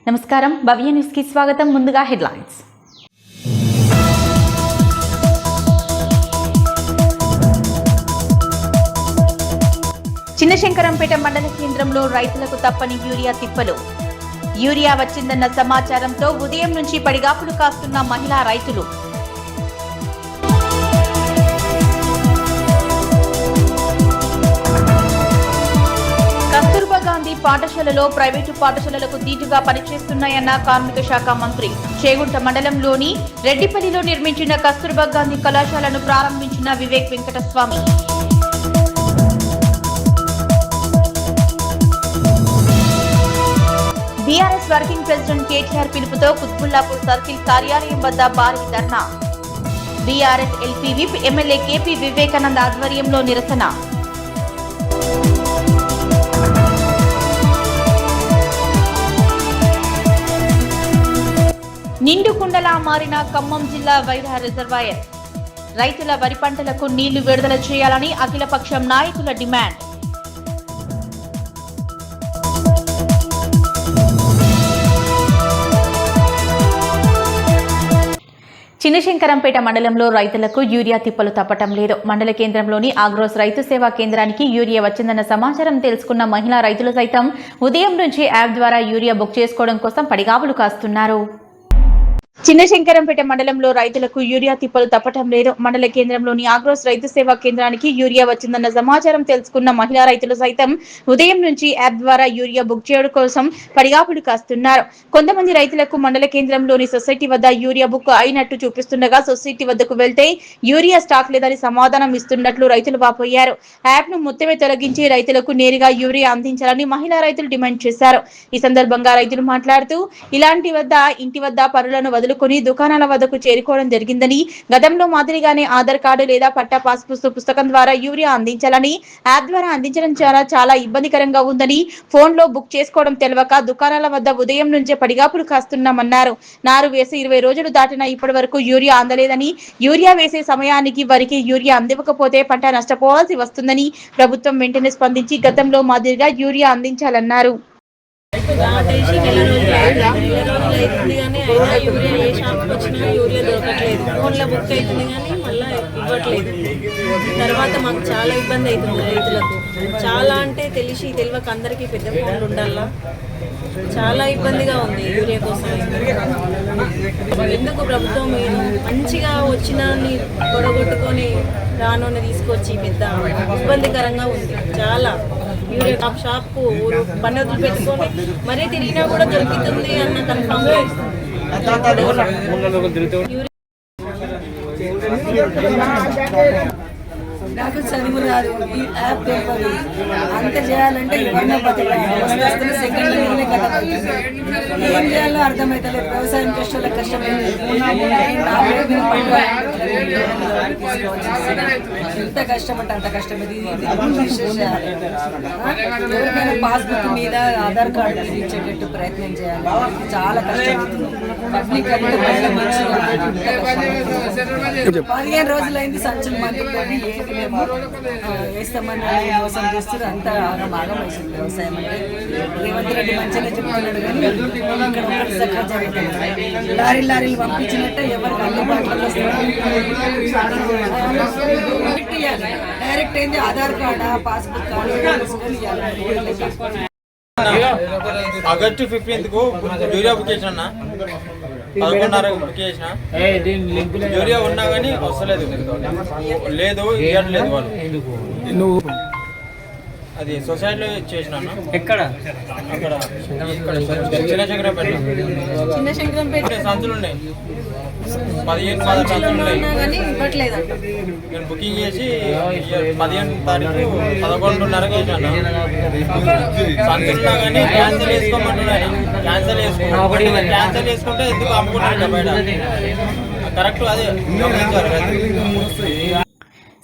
నమస్కారం, భవ్య న్యూస్ కి స్వాగతం. ముందుగా హెడ్లైన్స్. చిన్నశంకరంపేట మండల కేంద్రంలో రైతులకు తప్పని యూరియా తిప్పలు. యూరియా వచ్చిందన్న సమాచారంతో ఉదయం నుంచి పడిగాపులు కాస్తున్న మహిళా రైతులు. కస్తూర్బా గాంధీ పాఠశాలలో ప్రైవేటు పాఠశాలలకు దీటుగా పనిచేస్తున్నాయన్న కార్మిక శాఖ మంత్రి. చేగుంట మండలంలోని రెడ్డిపల్లిలో నిర్మించిన కస్తూర్బా గాంధీ కళాశాలను ప్రారంభించిన Vivek Venkataswamy. BRS working president KTR పిలుపుతో కుత్బుల్లాపూర్ సర్కిల్ కార్యాలయం వద్ద భారీ ధర్నా. BRS LP whip MLA KP Vivekanand ఆధ్వర్యంలో నిరసన. నిండు కుండలా మారిన ఖమ్మం జిల్లా వైరా రిజర్వాయర్. రైతుల వరి పంటలకు నీళ్లు విడుదల చేయాలని అఖిలపక్షం నాయకుల డిమాండ్. చిన్నశంకరంపేట మండలంలో రైతులకు యూరియా తిప్పలు తప్పటం లేదు. మండల కేంద్రంలోని ఆగ్రోస్ రైతు సేవా కేంద్రానికి యూరియా వచ్చిందన్న సమాచారం తెలుసుకున్న మహిళా రైతులు సైతం ఉదయం నుంచి యాప్ ద్వారా యూరియా బుక్ చేసుకోవడం కోసం పడిగాపులు కాస్తున్నారు. చిన్నశంకరంపేట మండలంలో రైతులకు యూరియా తిప్పలు తప్పటం లేదు. మండల కేంద్రంలోని ఆగ్రోస్ రైతు సేవా కేంద్రానికి యూరియా వచ్చిందన్న సమాచారం తెలుసుకున్న మహిళా రైతులు సైతం ఉదయం నుంచి యాప్ ద్వారా యూరియా బుక్ చేయడం కోసం పడిగాపులు కాస్తున్నారు. కొంతమంది రైతులకు మండల కేంద్రంలోని సొసైటీ వద్ద యూరియా బుక్ అయినట్టు చూపిస్తుండగా సొసైటీ వద్దకు వెళ్తే యూరియా స్టాక్ లేదని సమాధానం ఇస్తున్నట్లు రైతులు వాపోయారు. యాప్ ను మొత్తమే తొలగించి రైతులకు నేరుగా యూరియా అందించాలని మహిళా రైతులు డిమాండ్ చేశారు. ఈ సందర్భంగా రైతులు మాట్లాడుతూ ఇలాంటి వద్ద ఇంటి వద్ద పరులను వదులుకొని దుకాణాల వద్దకు చేరుకోవడం జరిగిందని, గతంలో మాదిరిగానే ఆధార్ కార్డు లేదా పట్టా పాస్ పుస్తకం ద్వారా యూరియా అందించాలని, యాప్ ద్వారా అందించడం చాలా ఇబ్బందికరంగా ఉందని, ఫోన్ లో బుక్ చేసుకోవడం తెలియక దుకాణాల వద్ద ఉదయం నుంచే పడిగాపులు కాస్తున్నామన్నారు. నారు వేసి 20 రోజులు దాటినా ఇప్పటి వరకు యూరియా అందలేదని, యూరియా వేసే సమయానికి వరికి యూరియా అందివ్వకపోతే పంట నష్టపోవాల్సి వస్తుందని ప్రభుత్వం వెంటనే స్పందించి గతంలో మాదిరిగా యూరియా అందించాలన్నారు. దాటేసి నెల రోజులు అవుతుంది కానీ అయినా యూరియా ఏ షాప్కి వచ్చినా యూరియా దొరకట్లేదు. ఫోన్లో బుక్ అవుతుంది కానీ మళ్ళీ ఇవ్వట్లేదు. తర్వాత మాకు చాలా ఇబ్బంది అవుతుంది రైతులకు. చాలా అంటే తెలియక అందరికీ పెద్ద ఫోన్లు ఉండాలా, చాలా ఇబ్బందిగా ఉంది యూరియా కోసం. ఎందుకు ప్రభుత్వం మంచిగా వచ్చిన పొడగొట్టుకొని రానోని తీసుకొచ్చి పెద్ద ఇబ్బందికరంగా ఉంది. చాలా యూరియా షాప్కు పని వదిలి పెట్టుకొని మరీ తిరిగినా కూడా దొరుకుతుంది అన్న కన్ఫామ్ లేదు. నాకు చదువు రాదు, ఈ యాప్ తెలియదు. అంత చేయాలంటే ఎవరినో సెకండ్లోనే కట్టబడుతుంది. ఏం చేయాలో అర్థమవుతలేదు. వ్యవసాయం కష్టాలకు కష్టమైంది. ఎంత కష్టమంటే అంత కష్టమైంది. ఎవరికైనా పాస్బుక్ మీద ఆధార్ కార్డు ఇచ్చేటట్టు ప్రయత్నం చేయాలి. చాలా కష్టమవుతుంది. పబ్లిక్ 15 రోజులైంది సంచులు మంది ఏది వేస్తామని మోసం చేస్తారు. అంత ఆగమాగం వేసింది వ్యవసాయం అంటే. రేవంత్ రెడ్డి మంచిగా చెప్తున్నాడు కానీ ఇక్కడ ఒకటి సక్కగా జరుగుతుంది. లారీలు పంపించినట్టే ఎవరికి అందుబాటులో డైరెక్ట్ అయింది ఆధార్ కార్డా passbook August 15th urea book చేసిన 11:30 బుక్ చేసిన యూరియా ఉన్నా కానీ వస్తలేదు. లేదు ఇవ్వట్లేదు వాళ్ళు. అది సొసైటీలో చేసినాను. ఎక్కడ? అక్కడ చిన్నశంకరంపేట సంచులు ఉన్నాయి. 15 సంచులు ఉన్నాయి. నేను బుకింగ్ చేసి 15 తారీఖు 11:30 చేశాను. సంచులున్నా కానీ క్యాన్సిల్ చేసుకోమంటున్నాను. క్యాన్సిల్ చేసుకుంటే ఎందుకు అమ్ముకుంటాను బయట. కరెక్ట్ అదే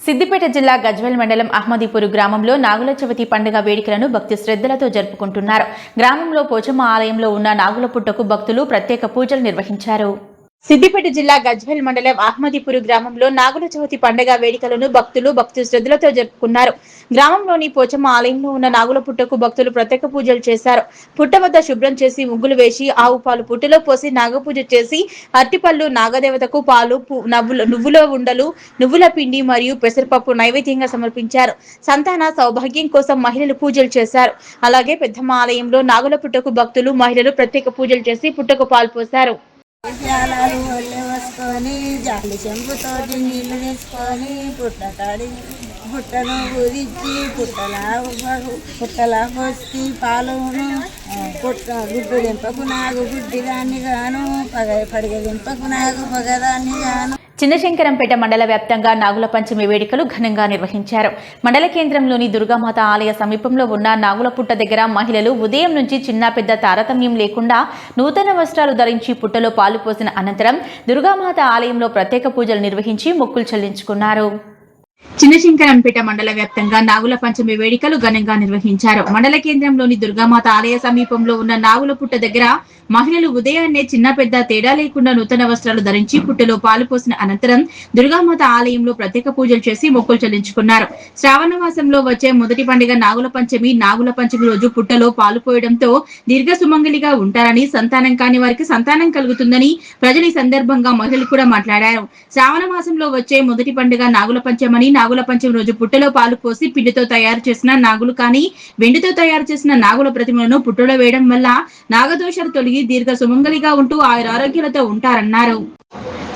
సిద్దిపేట జిల్లా గజ్వేల్ మండలం అహ్మదీపూర్ గ్రామంలో నాగుల చవితి పండుగ వేడుకలను భక్తి శ్రద్ధలతో జరుపుకుంటున్నారు. గ్రామంలో పోచమ్మ ఆలయంలో ఉన్న నాగుల పుట్టకు భక్తులు ప్రత్యేక పూజలు నిర్వహించారు. సిద్దిపేట జిల్లా గజ్వేల్ మండలం అహ్మదీపూర్ గ్రామంలో నాగుల చవితి పండుగ వేడుకలను భక్తులు భక్తి శ్రద్ధలతో జరుపుకున్నారు. గ్రామంలోని పోచమ్మ ఆలయంలో ఉన్న నాగుల పుట్టకు భక్తులు ప్రత్యేక పూజలు చేశారు. పుట్ట వద్ద శుభ్రం చేసి ముగ్గులు వేసి ఆవు పాలు పుట్టలో పోసి నాగపూజ చేసి అరటిపళ్ళు నాగదేవతకు పాలు నువ్వుల ఉండలు నువ్వుల పిండి మరియు పెసరపప్పు నైవేద్యంగా సమర్పించారు. సంతాన సౌభాగ్యం కోసం మహిళలు పూజలు చేశారు. అలాగే పెద్దమ్మ ఆలయంలో నాగుల పుట్టకు భక్తులు మహిళలు ప్రత్యేక పూజలు చేసి పుట్టకు పాలు పోశారు. జాలాలు ఒళ్ళే వేసుకొని జాలి చెంపుతో నీళ్లు వేసుకొని పుట్టను ఊరించి పుట్టలా పోసి పాలును గుడ్డు దింపకు నాగు గుడ్డిదాన్ని గాను పడిగ దింపకు నాగు పగదాన్ని గాను. చిన్నశంకరంపేట మండల వ్యాప్తంగా నాగుల పంచమి వేడుకలు ఘనంగా నిర్వహించారు. మండల కేంద్రంలోని దుర్గామాత ఆలయ సమీపంలో ఉన్న నాగుల పుట్ట దగ్గర మహిళలు ఉదయం నుంచి చిన్న పెద్ద తారతమ్యం లేకుండా నూతన వస్త్రాలు ధరించి పుట్టలో పాలు పోసిన అనంతరం దుర్గామాత ఆలయంలో ప్రత్యేక పూజలు నిర్వహించి మొక్కులు చెల్లించుకున్నారు. చిన్నశంకరంపేట మండల వ్యాప్తంగా నాగుల పంచమి వేడుకలు ఘనంగా నిర్వహించారు. మండల కేంద్రంలోని దుర్గామాత ఆలయ సమీపంలో ఉన్న నాగుల పుట్ట దగ్గర మహిళలు ఉదయాన్నే చిన్న పెద్ద తేడా లేకుండా నూతన వస్త్రాలు ధరించి పుట్టలో పాలు పోసిన అనంతరం దుర్గామాత ఆలయంలో ప్రత్యేక పూజలు చేసి మొక్కులు చెల్లించుకున్నారు. శ్రావణ మాసంలో వచ్చే మొదటి పండుగ నాగుల పంచమి రోజు పుట్టలో పాలు పోయడంతో దీర్ఘ సుమంగలిగా ఉంటారని, సంతానం కాని వారికి సంతానం కలుగుతుందని ప్రజలు ఈ సందర్భంగా మహిళలు కూడా మాట్లాడారు. శ్రావణ మాసంలో వచ్చే మొదటి పండుగ నాగుల పంచమని, నాగుల పంచమి రోజు పుట్టలో పాలు పోసి పిండితో తయారు చేసిన నాగులు కానీ వెండితో తయారు చేసిన నాగుల ప్రతిమలను పుట్టలో వేయడం వల్ల నాగదోషాలు తొలగి దీర్ఘ సుమంగలిగా ఉంటూ ఆరోగ్యాలతో ఉంటారన్నారు.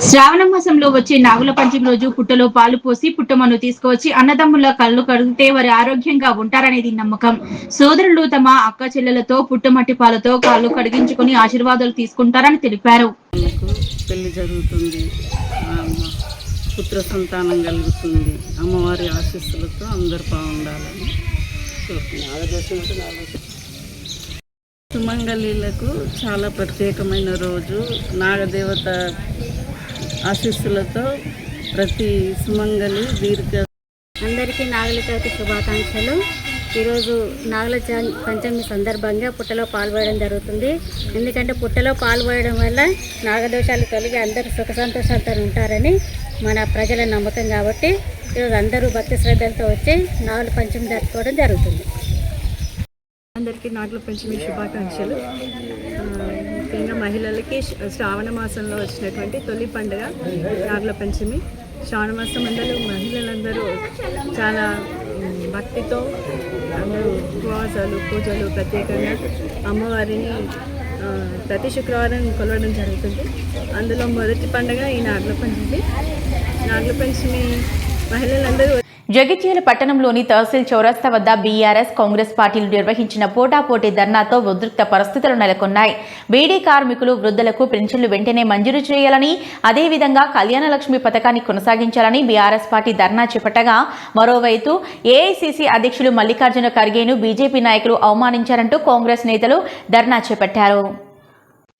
శ్రావణ మాసంలో వచ్చే నాగుల పంచమి రోజు పుట్టలో పాలు పోసి పుట్టమను తీసుకువచ్చి అన్నదమ్ముల కళ్ళు కడిగితే వారి ఆరోగ్యంగా ఉంటారనేది నమ్మకం. సోదరులు తమ అక్క చెల్లెలతో పుట్టమట్టి పాలతో కాళ్ళు కడిగించుకుని ఆశీర్వాదాలు తీసుకుంటారని తెలిపారు. పెళ్లి జరుగుతుంది, పుత్ర సంతానం కలుగుతుంది, అమ్మవారి ఆశీస్సులతో అందరు బాగుండాలని సుమంగళీలకు చాలా ప్రత్యేకమైన రోజు. నాగదేవత ఆశీస్సులతో ప్రతి సుమంగళి అందరికీ నాగుల చవితి శుభాకాంక్షలు. ఈరోజు నాగుల పంచమి సందర్భంగా పుట్టలో పాల్గొనడం జరుగుతుంది. ఎందుకంటే పుట్టలో పాల్గొనడం వల్ల నాగదోషాలు తొలగి అందరూ సుఖ సంతోషాలతో ఉంటారని మన ప్రజల నమ్మకం. కాబట్టి ఈరోజు అందరూ భక్తి శ్రద్ధలతో వచ్చి నాగుల పంచమి జరుపుకోవడం జరుగుతుంది. అందరికీ నాగుల పంచమి శుభాకాంక్షలు. ముఖ్యంగా మహిళలకి శ్రావణ మాసంలో వచ్చినటువంటి తొలి పండుగ నాగుల పంచమి. శ్రావణ మాసం అందరూ మహిళలందరూ చాలా భక్తితో అందరూ ఉపవాసాలు పూజలు ప్రత్యేకంగా అమ్మవారిని ప్రతి శుక్రవారం కొలవడం జరుగుతుంది. అందులో మొదటి పండుగ ఈ నాగుల పంచమి. నాగుల పంచమి మహిళలందరూ జగిత్యాల పట్టణంలోని తహసీల్ చౌరస్తా వద్ద బీఆర్ఎస్ కాంగ్రెస్ పార్టీలు నిర్వహించిన పోటాపోటీ ధర్నాతో ఉద్రిక్త పరిస్థితులు నెలకొన్నాయి. బీడీ కార్మికులు వృద్ధులకు పెన్షన్లు వెంటనే మంజూరు చేయాలని, అదేవిధంగా కళ్యాణ లక్ష్మి పథకాన్ని కొనసాగించాలని బీఆర్ఎస్ పార్టీ ధర్నా చేపట్టగా, మరోవైపు ఏఐసీసీ అధ్యక్షులు మల్లికార్జున ఖర్గేను బీజేపీ నాయకులు అవమానించారంటూ కాంగ్రెస్ నేతలు ధర్నా చేపట్టారు.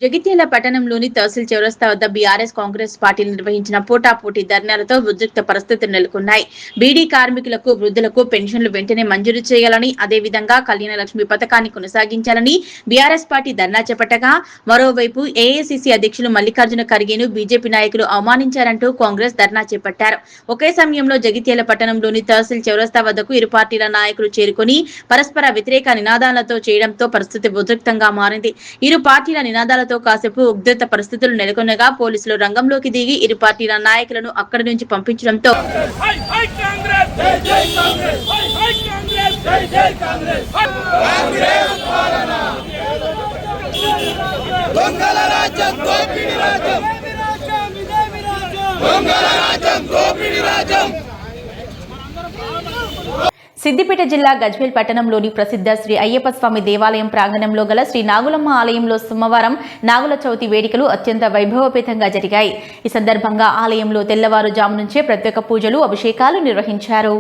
జగిత్యాల పట్టణంలోని తహసీల్ చౌరస్తా వద్ద బీఆర్ఎస్ కాంగ్రెస్ పార్టీలు నిర్వహించిన పోటాపోటీ ధర్నాలతో ఉద్రిక్త పరిస్థితులు నెలకొన్నాయి. బీడీ కార్మికులకు వృద్ధులకు పెన్షన్లు వెంటనే మంజూరు చేయాలని, అదేవిధంగా కళ్యాణ లక్ష్మి పథకాన్ని కొనసాగించాలని బీఆర్ఎస్ పార్టీ ధర్నా చేపట్టగా, మరోవైపు ఏఐసీసీ అధ్యక్షులు మల్లికార్జున ఖర్గేను బీజేపీ నాయకులు అవమానించారంటూ కాంగ్రెస్ ధర్నా చేపట్టారు. ఒకే సమయంలో జగిత్యాల పట్టణంలోని తహసీల్ చౌరస్తా వద్దకు ఇరు పార్టీల నాయకులు చేరుకుని పరస్పర వ్యతిరేక నినాదాలతో చేయడంతో పరిస్థితి ఉద్రిక్తంగా మారింది. ఇరు పార్టీల నినాదాలతో కాసేపు ఉద్రిక్త పరిస్థితులు నెలకొనగా పోలీసులు రంగంలోకి దిగి ఇరు పార్టీల నాయకులను అక్కడి నుంచి పంపించడంతో సిద్దిపేట జిల్లా గజ్వేల్ పట్టణంలోని ప్రసిద్ధ శ్రీ అయ్యప్ప స్వామి దేవాలయం ప్రాంగణంలో గల శ్రీ నాగులమ్మ ఆలయంలో సోమవారం నాగుల చవితి వేడుకలు అత్యంత వైభవపేతంగా జరిగాయి. ఈ సందర్భంగా ఆలయంలో తెల్లవారుజాము నుంచే ప్రత్యేక పూజలు, అభిషేకాలు నిర్వహించారు.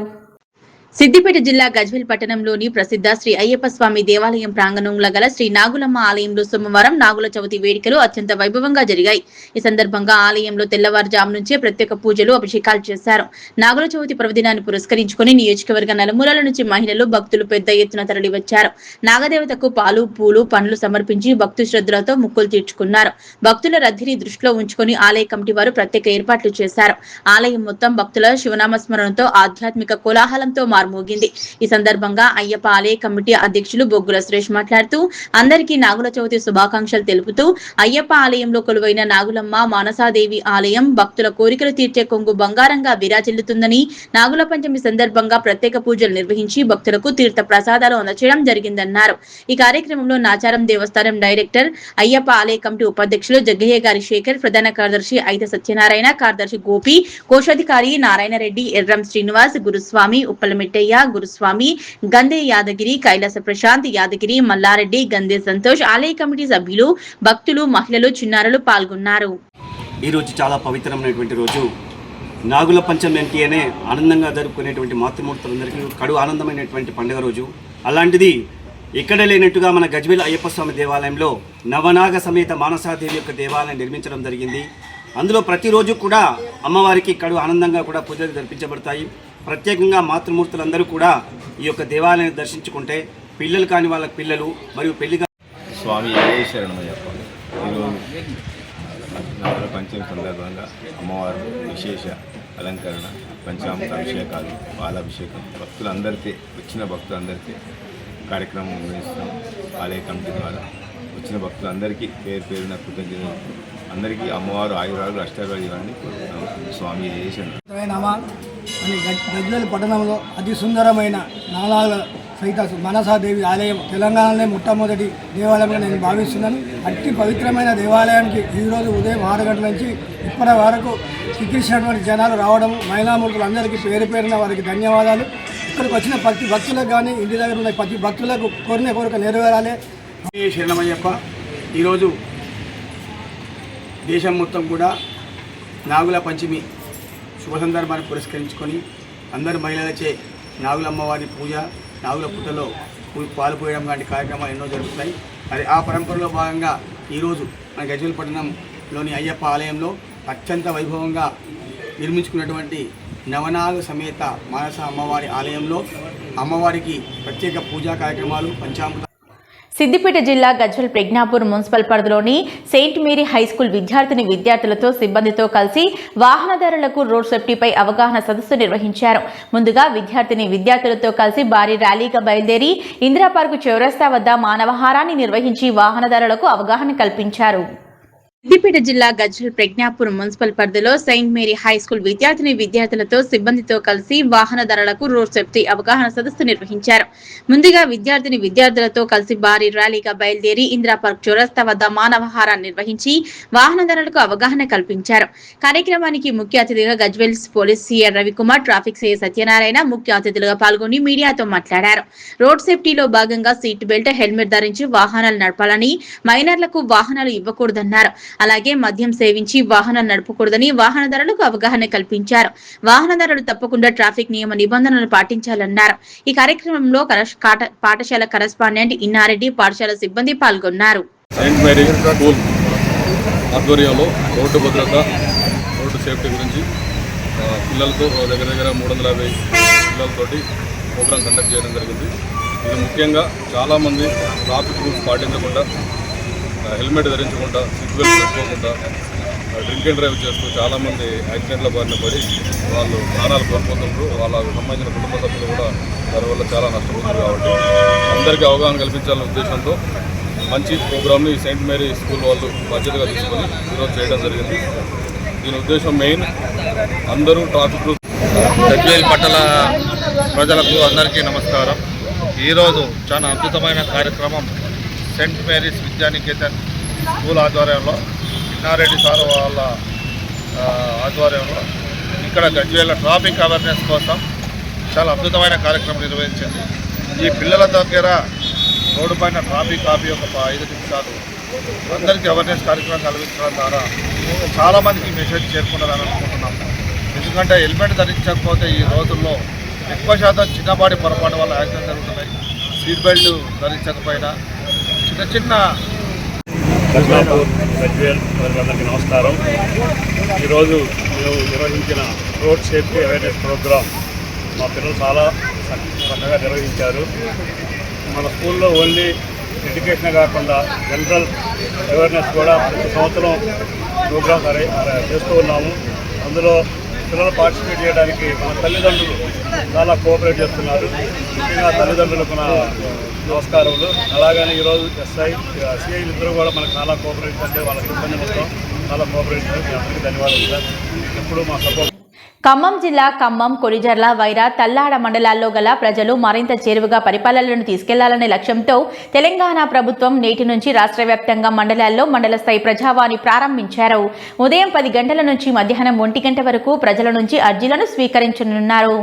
సిద్దిపేట జిల్లా గజ్వేల్ పట్టణంలోని ప్రసిద్ధ శ్రీ అయ్యప్ప స్వామి దేవాలయం ప్రాంగణంలో గల శ్రీ నాగులమ్మ ఆలయంలో సోమవారం నాగుల చవితి వేడుకలు అత్యంత వైభవంగా జరిగాయి. ఈ సందర్భంగా ఆలయంలో తెల్లవారుజాము నుంచే ప్రత్యేక పూజలు, అభిషేకాలు చేశారు. నాగుల చవితి పర్వదినాన్ని పురస్కరించుకుని నియోజకవర్గ నలుమూలల నుంచి మహిళలు, భక్తులు పెద్ద ఎత్తున తరలివచ్చారు. నాగదేవతకు పాలు, పూలు, పండ్లు సమర్పించి భక్తు శ్రద్ధలతో మొక్కులు తీర్చుకున్నారు. భక్తుల రద్దీని దృష్టిలో ఉంచుకుని ఆలయ కమిటీ వారు ప్రత్యేక ఏర్పాట్లు చేశారు. ఆలయం మొత్తం భక్తుల శివనామస్మరణతో ఆధ్యాత్మిక కోలాహలంతో మోగింది. ఈ సందర్భంగా అయ్యప్ప ఆలయ కమిటీ అధ్యక్షులు బొగ్గుల సురేష్ మాట్లాడుతూ అందరికీ నాగుల చవితి శుభాకాంక్షలు తెలుపుతూ అయ్యప్ప ఆలయంలో కొలువైన నాగులమ్మ మానసాదేవి ఆలయం భక్తుల కోరికలు తీర్చే కొంగు బంగారంగా విరాజిల్లుతుందని, నాగుల పంచమి సందర్భంగా ప్రత్యేక పూజలు నిర్వహించి భక్తులకు తీర్థ ప్రసాదాలు అందచేయడం జరిగిందన్నారు. ఈ కార్యక్రమంలో నాచారం దేవస్థానం డైరెక్టర్, అయ్యప్ప ఆలయ కమిటీ ఉపాధ్యక్షులు జగ్గయ్య గారి శేఖర్, ప్రధాన కార్యదర్శి అయితే సత్యనారాయణ, కార్యదర్శి గోపి, కోశాధికారి నారాయణ రెడ్డి, ఎర్రం శ్రీనివాస్, గురుస్వామి, ఉప్పలమెట్టయ్య, గురుస్వామి, గందే యాదగిరి, కైలాస ప్రశాంత్ యాదగిరి, మల్లారెడ్డి, గందే సంతోష్, ఆలయ కమిటీ సభ్యులు, భక్తులు, మహిళలు, చిన్నారులు పాల్గొన్నారు. ఈ రోజు చాలా పవిత్రమైనటువంటి రోజు. నాగుల పంచమి అంటేనే ఆనందంగా జరుపుకునేటువంటి మాతృమూర్తులందరికీ కడు ఆనందమైనటువంటి పండుగ రోజు. అలాంటిది ఇక్కడ లేనట్టుగా మన గజ్వేల్ అయ్యప్ప స్వామి దేవాలయంలో నవనాగ సమేత మానసాదేవి యొక్క దేవాలయం నిర్మించడం జరిగింది. అందులో ప్రతిరోజు కూడా అమ్మవారికి కడు ఆనందంగా కూడా పూజలు జరిపించబడతాయి. ప్రత్యేకంగా మాతృమూర్తులందరూ కూడా ఈ యొక్క దేవాలయాన్ని దర్శించుకుంటే పిల్లలు కాని వాళ్ళ పిల్లలు మరియు పెళ్లిగా స్వామి శరణమయ్యప్ప. ఈరోజు నాగుల పంచమి సందర్భంగా అమ్మవారు విశేష అలంకరణ, పంచామృత అభిషేకాలు, పాలాభిషేకం భక్తులందరికీ, వచ్చిన భక్తులందరికీ కార్యక్రమం నిర్వహిస్తున్నాం. ఆలయ కమిటీ ద్వారా వచ్చిన భక్తులందరికీ పేరు పేరున కృతజ్ఞతలు. అందరికీ అమ్మవారు ఆయురాలు అష్టారోగ్యాన్ని స్వామి గజ్వేల్ పట్టణంలో అతి సుందరమైన నాగాల సహిత మనసాదేవి ఆలయం తెలంగాణలో మొట్టమొదటి దేవాలయంగా నేను భావిస్తున్నాను. అతి పవిత్రమైన దేవాలయానికి ఈరోజు ఉదయం 6 గంటల నుంచి ఇప్పటి వరకు చికిత్సినటువంటి జనాలు రావడం, మహిళామూర్తులందరికీ పేరు పేరున వారికి ధన్యవాదాలు. ఇక్కడికి వచ్చిన ప్రతి భక్తులకు కానీ ఇంటి దగ్గర ఉన్న ప్రతి భక్తులకు కోరిక నెరవేరాలి. శరణమయ్యప్ప. ఈరోజు దేశం మొత్తం కూడా నాగుల పంచమి శుభ సందర్భాన్ని పురస్కరించుకొని అందరు మహిళలచే నాగుల అమ్మవారి పూజ, నాగుల పుట్టలో పాలు పోయడం లాంటి కార్యక్రమాలు ఎన్నో జరుగుతాయి. అది ఆ పరంపరలో భాగంగా ఈరోజు మన గజ్వేల్ పట్టణంలోని అయ్యప్ప ఆలయంలో అత్యంత వైభవంగా నిర్మించుకున్నటువంటి నవనాగ సమేత మానస అమ్మవారి ఆలయంలో అమ్మవారికి ప్రత్యేక పూజా కార్యక్రమాలు, పంచామృత. సిద్దిపేట జిల్లా గజ్వేల్ ప్రజ్ఞాపూర్ మున్సిపల్ పరిధిలోని సెయింట్ మేరీ హైస్కూల్ విద్యార్థులతో సిబ్బందితో కలిసి వాహనదారులకు రోడ్ సేఫ్టీపై అవగాహన సదస్సు నిర్వహించారు. ముందుగా విద్యార్థులతో కలిసి భారీ ర్యాలీగా బయలుదేరి ఇందిరా పార్కు చౌరస్తా వద్ద మానవహారాన్ని నిర్వహించి వాహనదారులకు అవగాహన కల్పించారు. సిద్దిపేట జిల్లా గజ్వేల్ ప్రజ్ఞాపూర్ మున్సిపల్ పరిధిలో సెయింట్ మేరీ హైస్కూల్ విద్యార్థులతో సిబ్బందితో కలిసి వాహనదారులకు రోడ్ సేఫ్టీ అవగాహన సదస్సు నిర్వహించారు. ముందుగా విద్యార్థులతో కలిసి భారీ ర్యాలీగా బయలుదేరి ఇందిరా పార్క్ చౌరస్తా వద్ద మానవహారాన్ని నిర్వహించి వాహనదారులకు అవగాహన కల్పించారు. కార్యక్రమానికి ముఖ్య అతిథిగా Gajwel police CR Ravikumar, traffic CI Satyanarayana ముఖ్య అతిథులుగా పాల్గొని మీడియాతో మాట్లాడారు. రోడ్ సేఫ్టీలో భాగంగా సీట్ బెల్ట్, హెల్మెట్ ధరించి వాహనాలు నడపాలని, మైనర్లకు వాహనాలు ఇవ్వకూడదన్నారు. అలాగే మద్యం సేవించి వాహనం నడపకూడదని వాహనదారులకు అవగాహన కల్పించారు. వాహనదారులు తప్పకుండా ట్రాఫిక్ నియమ నిబంధనలు పాటించాలన్నారు. ఈ కార్యక్రమంలో పాఠశాల కరెస్పాండెంట్ ఇన్నారెడ్డి, పాఠశాల సిబ్బంది పాల్గొన్నారు. సెయింట్ మేరీ స్కూల్ ఆధ్వర్యంలో రోడ్డు భద్రత, రోడ్డు సేఫ్టీ గురించి పిల్లలతో దగ్గర 350 పిల్లలతోటి ప్రోగ్రాం కండక్ట్ చేయడం జరిగింది. ఇది ముఖ్యంగా చాలామంది ట్రాఫిక్ రూల్స్ పాటించకుండా, హెల్మెట్ ధరించకుండా, సీట్ బెల్ట్ పెట్టుకోకుండా డ్రింక్ అండ్ డ్రైవ్ చేస్తూ చాలామంది యాక్సిడెంట్ల బారిన పడి వాళ్ళు ప్రాణాలు కోల్పోతున్నారు. వాళ్ళకు సంబంధించిన కుటుంబ సభ్యులు కూడా దానివల్ల చాలా నష్టపోతున్నారు. కాబట్టి అందరికీ అవగాహన కల్పించాలనే ఉద్దేశంతో మంచి ప్రోగ్రామ్ని సెయింట్ మేరీ స్కూల్ వాళ్ళు బాధ్యతగా తీసుకొని ఈరోజు చేయడం జరిగింది. దీని ఉద్దేశం మెయిన్ అందరూ ట్రాఫిక్ రూల్స్. గజ్వేల్ పట్టణ ప్రజలకు అందరికీ నమస్కారం. ఈరోజు చాలా అద్భుతమైన కార్యక్రమం సెయింట్ మేరీస్ విద్యానికేతన్ స్కూల్ ఆధ్వర్యంలో, ఇన్నారెడ్డి సార్ వాళ్ళ ఆధ్వర్యంలో ఇక్కడ గజ్వేల్ ట్రాఫిక్ అవేర్నెస్ కోసం చాలా అద్భుతమైన కార్యక్రమం నిర్వహించింది. ఈ పిల్లల దగ్గర రోడ్డు పైన ట్రాఫిక్ ఆపి ఒక 5 నిమిషాలు అందరికీ అవేర్నెస్ కార్యక్రమం కల్పించడం ద్వారా చాలామందికి మెసేజ్ చేరుకుంటుందని అనుకుంటున్నాము. ఎందుకంటే హెల్మెట్ ధరించకపోతే ఈ రోజుల్లో ఎక్కువ శాతం చిన్నపాటి పొరపాటు వల్ల యాక్సిడెంట్ జరుగుతున్నాయి. సీట్ బెల్ట్ ధరించకపోయినా చిన్న అందరికీ నమస్కారం. ఈరోజు మేము నిర్వహించిన రోడ్ సేఫ్టీ అవేర్నెస్ ప్రోగ్రాం మా పిల్లలు చాలా చక్కగా నిర్వహించారు. మన స్కూల్లో ఓన్లీ ఎడ్యుకేషనే కాకుండా జనరల్ అవేర్నెస్ కూడా ప్రతి సంవత్సరం ప్రోగ్రామ్స్ చేస్తూ ఉన్నాము. అందులో పిల్లలు పార్టిసిపేట్ చేయడానికి మన తల్లిదండ్రులు చాలా కోఆపరేట్ చేస్తున్నారు. ముఖ్యంగా తల్లిదండ్రులకు నా నమస్కారములు. అలాగని ఈరోజు సిఐలు ఇద్దరు కూడా మనకు చాలా కోఆపరేట్ చేస్తే వాళ్ళ సిబ్బంది మొత్తం చాలా కోఆపరేట్ చేస్తారు. అందరికీ ధన్యవాదాలు సార్. ఎప్పుడు మా సపోర్ట్. ఖమ్మం జిల్లా ఖమ్మం, కొడిజర్ల, వైరా, తల్లాడ మండలాల్లో గల ప్రజలు మరింత చేరువగా పరిపాలనను తీసుకెళ్లాలనే లక్ష్యంతో తెలంగాణ ప్రభుత్వం నేటి నుంచి రాష్ట్ర వ్యాప్తంగా మండలాల్లో మండల స్థాయి ప్రజావాణి ప్రారంభించారు. ఉదయం 10 గంటల నుంచి మధ్యాహ్నం 1 గంట వరకు ప్రజల నుంచి అర్జీలను స్వీకరించనున్నారు.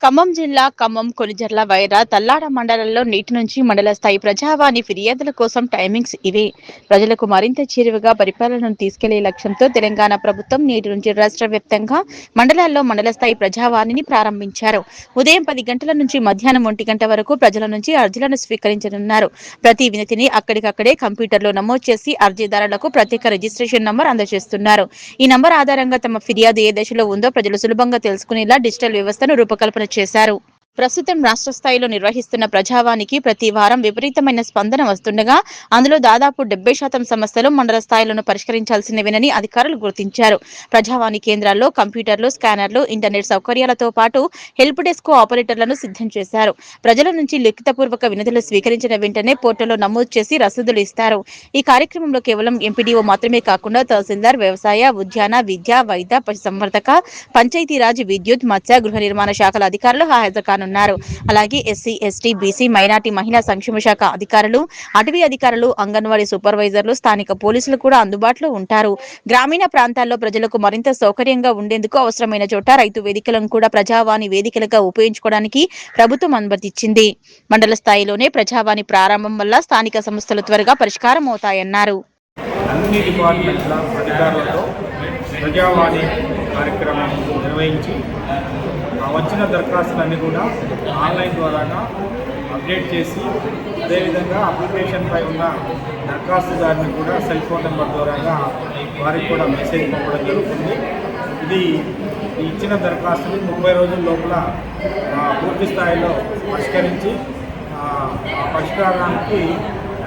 ఖమ్మం జిల్లా ఖమ్మం, కొలిజర్ల, వైరా, తల్లాడ మండలాల్లో నేటి నుంచి మండల స్థాయి ప్రజావాణి ఫిర్యాదుల కోసం టైమింగ్స్ ఇవే. ప్రజలకు మరింత చేరువగా పరిపాలనను తీసుకెళ్లే లక్ష్యంతో తెలంగాణ ప్రభుత్వం నేటి నుంచి రాష్ట్ర వ్యాప్తంగా మండలాల్లో మండల స్థాయి ప్రజావాణిని ప్రారంభించారు. ఉదయం 10 గంటల నుంచి మధ్యాహ్నం 1 గంట వరకు ప్రజల నుంచి అర్జీలను స్వీకరించనున్నారు. ప్రతి వినతిని అక్కడికక్కడే కంప్యూటర్లో నమోదు చేసి అర్జీదారులకు ప్రత్యేక రిజిస్ట్రేషన్ నంబర్ అందజేస్తున్నారు. ఈ నంబర్ ఆధారంగా తమ ఫిర్యాదు ఏ దశలో ఉందో ప్రజలు సులభంగా తెలుసుకునేలా డిజిటల్ వ్యవస్థను రూపకల్పన చేశారు. ప్రస్తుతం రాష్ట్ర స్థాయిలో నిర్వహిస్తున్న ప్రజావానికి ప్రతి వారం విపరీతమైన స్పందన వస్తుండగా అందులో దాదాపు 70% సమస్యలు మండల స్థాయిలోనూ పరిష్కరించాల్సినవేనని అధికారులు గుర్తించారు. ప్రజావాణి కేంద్రాల్లో కంప్యూటర్లు, స్కానర్లు, ఇంటర్నెట్ సౌకర్యాలతో పాటు హెల్ప్ డెస్క్ ఆపరేటర్లను సిద్ధం చేశారు. ప్రజల నుంచి లిఖితపూర్వక వినతులు స్వీకరించిన వెంటనే పోర్టల్లో నమోదు చేసి రసీదులు ఇస్తారు. ఈ కార్యక్రమంలో కేవలం ఎంపీడీఓ మాత్రమే కాకుండా తహసీల్దార్, వ్యవసాయ, ఉద్యాన, విద్య, వైద్య, పశుసంవర్ధక, పంచాయతీరాజ్, విద్యుత్, మత్స్య, గృహ నిర్మాణ శాఖల అధికారులు హాజరు. అలాగే ఎస్సీ, ఎస్టీ, బీసీ, మైనార్టీ, మహిళా సంక్షేమ శాఖ అధికారులు, అటవీ అధికారులు, అంగన్వాడీ సూపర్వైజర్లు, స్థానిక పోలీసులు కూడా అందుబాటులో ఉంటారు. గ్రామీణ ప్రాంతాల్లో ప్రజలకు మరింత సౌకర్యంగా ఉండేందుకు అవసరమైన చోట రైతు వేదికలను కూడా ప్రజావాణి వేదికలుగా ఉపయోగించుకోవడానికి ప్రభుత్వం అనుమతిచ్చింది. మండల స్థాయిలోనే ప్రజావాణి ప్రారంభం వల్ల స్థానిక సమస్యలు త్వరగా పరిష్కారం అవుతాయన్నారు. అన్ని డిపార్ట్మెంట్ల అధికారులతో ప్రజావాణి కార్యక్రమం నిర్వహించి వచ్చిన దరఖాస్తులన్నీ కూడా ఆన్లైన్ ద్వారా అప్డేట్ చేసి అదేవిధంగా అప్లికేషన్పై ఉన్న దరఖాస్తుదారుని కూడా సెల్ ఫోన్ నెంబర్ ద్వారా వారికి కూడా మెసేజ్ పంపడం జరుగుతుంది. ఇది ఇచ్చిన దరఖాస్తుని 30 రోజుల లోపల పూర్తి స్థాయిలో పరిష్కరించి ఆ పరిష్కారానికి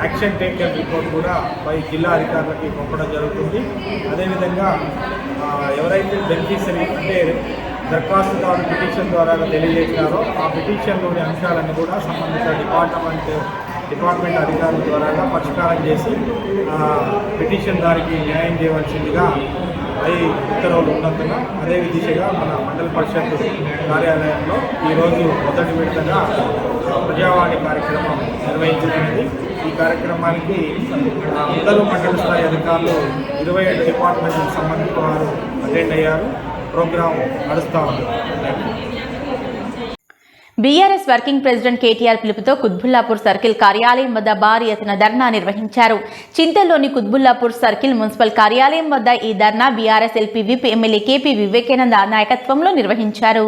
యాక్షన్ టేకెన్ రిపోర్ట్ కూడా పై జిల్లా అధికారులకి పంపడం జరుగుతుంది. అదేవిధంగా ఎవరైతే బెనిఫిషరీ అంటే దరఖాస్తుదారు పిటిషన్ ద్వారా తెలియజేసినారో ఆ పిటిషన్లోని అంశాలన్నీ కూడా సంబంధిత డిపార్ట్మెంట్ అధికారుల ద్వారా పరిష్కారం చేసి పిటిషన్ దారికి న్యాయం చేయవలసిందిగా పై ఉత్తర్వులు ఉన్నందున అదే దిశగా మన మండల పరిషత్ కార్యాలయంలో ఈరోజు మొదటి విడతగా ప్రజావాణి కార్యక్రమం నిర్వహించుతుంది. ఈ కార్యక్రమానికి అందరూ మండల స్థాయి అధికారులు 27 డిపార్ట్మెంట్లకు సంబంధించిన వారు అటెండ్ అయ్యారు. ప్రోగ్రాం నడుస్తూ ఉంది. బీఆర్ఎస్ వర్కింగ్ ప్రెసిడెంట్ కేటీఆర్ పిలుపుతో కుత్బుల్లాపూర్ సర్కిల్ కార్యాలయం వద్ద భారీ ఎత్తున ధర్నా నిర్వహించారు. చింతల్లోని కుత్బుల్లాపూర్ సర్కిల్ మున్సిపల్ కార్యాలయం వద్ద ఈ ధర్నా BRS LP whip MLA KP Vivekananda నాయకత్వంలో నిర్వహించారు.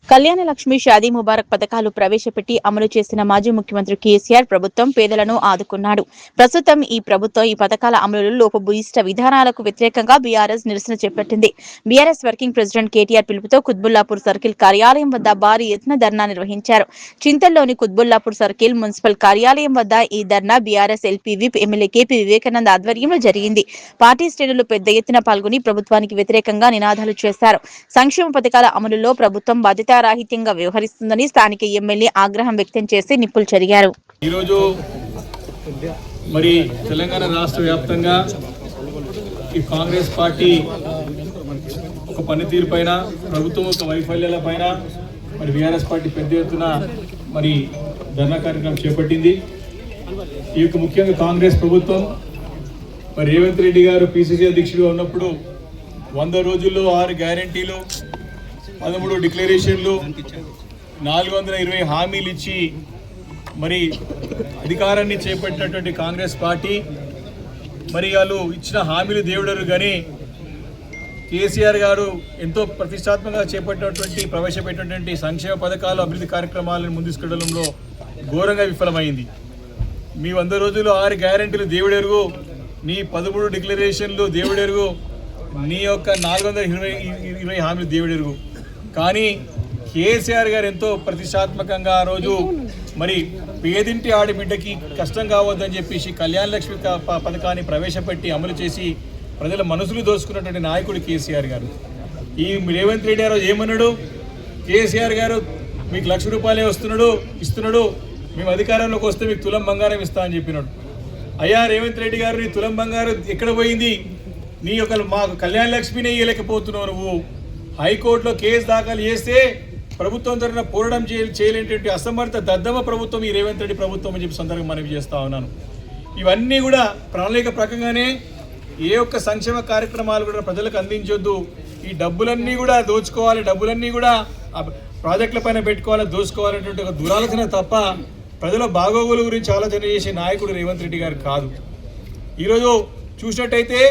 కళ్యాణ లక్ష్మి, షాదీ ముబారక్ పథకాలు ప్రవేశపెట్టి అమలు చేసిన మాజీ ముఖ్యమంత్రి కేసీఆర్ ప్రభుత్వం పేదలను ఆదుకున్నాడు. ప్రస్తుతం ఈ ప్రభుత్వం ఈ పథకాల అమలులో లోపభూయిష్ట విధానాలకు వ్యతిరేకంగా బీఆర్ఎస్ నిరసన చేపట్టింది. బీఆర్ఎస్ వర్కింగ్ ప్రెసిడెంట్ కేటీఆర్ పిలుపుతో కుత్బుల్లాపూర్ సర్కిల్ కార్యాలయం వద్ద భారీ ఎత్తున ధర్నా నిర్వహించారు. చింతల్లోని కుత్బుల్లాపూర్ సర్కిల్ మున్సిపల్ కార్యాలయం వద్ద ఈ ధర్నా BRS LP whip MLA KP Vivekananda ఆధ్వర్యంలో జరిగింది. పార్టీ శ్రేణులు పెద్ద ఎత్తున పాల్గొని ప్రభుత్వానికి వ్యతిరేకంగా నినాదాలు చేశారు. సంక్షేమ పథకాల అమలులో ప్రభుత్వం బాధ్యతారాహిత్యంగా వ్యవహరిస్తుందని స్థానిక ఎమ్మెల్యే ఆగ్రహం వ్యక్తం చేసి నిప్పులు చెరిగారు. ఈరోజు మరి తెలంగాణ రాష్ట్ర వ్యాప్తంగా ఈ కాంగ్రెస్ పార్టీ ఒక పనితీరు పైన, ప్రభుత్వం ఒక వైఫల్యాల పైన మరి బీఆర్ఎస్ పార్టీ పెద్ద ఎత్తున మరి ధర్నా కార్యక్రమం చేపట్టింది. ఈ యొక్క ముఖ్యంగా కాంగ్రెస్ ప్రభుత్వం మరి రేవంత్ రెడ్డి గారు పిసిసి అధ్యక్షుడిగా ఉన్నప్పుడు 100 రోజుల్లో 6 గ్యారంటీలు, 13 డిక్లరేషన్లు, 420 హామీలు ఇచ్చి మరి అధికారాన్ని చేపట్టినటువంటి కాంగ్రెస్ పార్టీ మరి వాళ్ళు ఇచ్చిన హామీలు దేవుడరు కానీ కేసీఆర్ గారు ఎంతో ప్రతిష్టాత్మకంగా ప్రవేశపెట్టినటువంటి సంక్షేమ పథకాలు అభివృద్ధి కార్యక్రమాలను ముందుకెళ్లడంలో ఘోరంగా విఫలమైంది. మీ 100 రోజులు 6 గ్యారెంటీలు దేవుడెరుగు, నీ 13 డిక్లరేషన్లు దేవుడెరుగు, నీ యొక్క 420 హామీలు దేవుడెరుగు. కానీ కేసీఆర్ గారు ఎంతో ప్రతిష్టాత్మకంగా ఆ రోజు మరి పేదింటి ఆడబిడ్డకి కష్టం కావద్దని చెప్పేసి కళ్యాణ లక్ష్మి పథకాన్ని ప్రవేశపెట్టి అమలు చేసి ప్రజల మనసులు దోచుకున్నటువంటి నాయకుడు కేసీఆర్ గారు. ఈ రేవంత్ రెడ్డి గారు ఏమన్నాడు? కేసీఆర్ గారు మీకు ₹1,00,000 ఇస్తున్నాడు, మేము అధికారంలోకి వస్తే మీకు తులం బంగారం ఇస్తా అని చెప్పినాడు. అయ్యా రేవంత్ రెడ్డి గారు, నీ తులం బంగారం ఎక్కడ పోయింది? నీ యొక్క మాకు కళ్యాణ లక్ష్మినే ఇవ్వలేకపోతున్నావు. నువ్వు హైకోర్టులో కేసు దాఖలు చేస్తే ప్రభుత్వం తరఫున పోరాటం చేయలేనటువంటి అసమర్థ దద్దమ ప్రభుత్వం ఈ రేవంత్ రెడ్డి ప్రభుత్వం అని చెప్పి సందర్భంగా మనవి చేస్తా ఉన్నాను. ఇవన్నీ కూడా ప్రణాళిక ప్రకంగానే ఏ ఒక్క సంక్షేమ కార్యక్రమాలు కూడా ప్రజలకు అందించొద్దు, ఈ డబ్బులన్నీ కూడా దోచుకోవాలి, డబ్బులన్నీ కూడా ప్రాజెక్టుల పైన పెట్టుకోవాలి, దోచుకోవాలనేటువంటి ఒక దురాలోచన తప్ప ప్రజల బాగోగుల గురించి ఆలోచన చేసే నాయకుడు రేవంత్ రెడ్డి గారు కాదు. ఈరోజు చూసినట్టయితే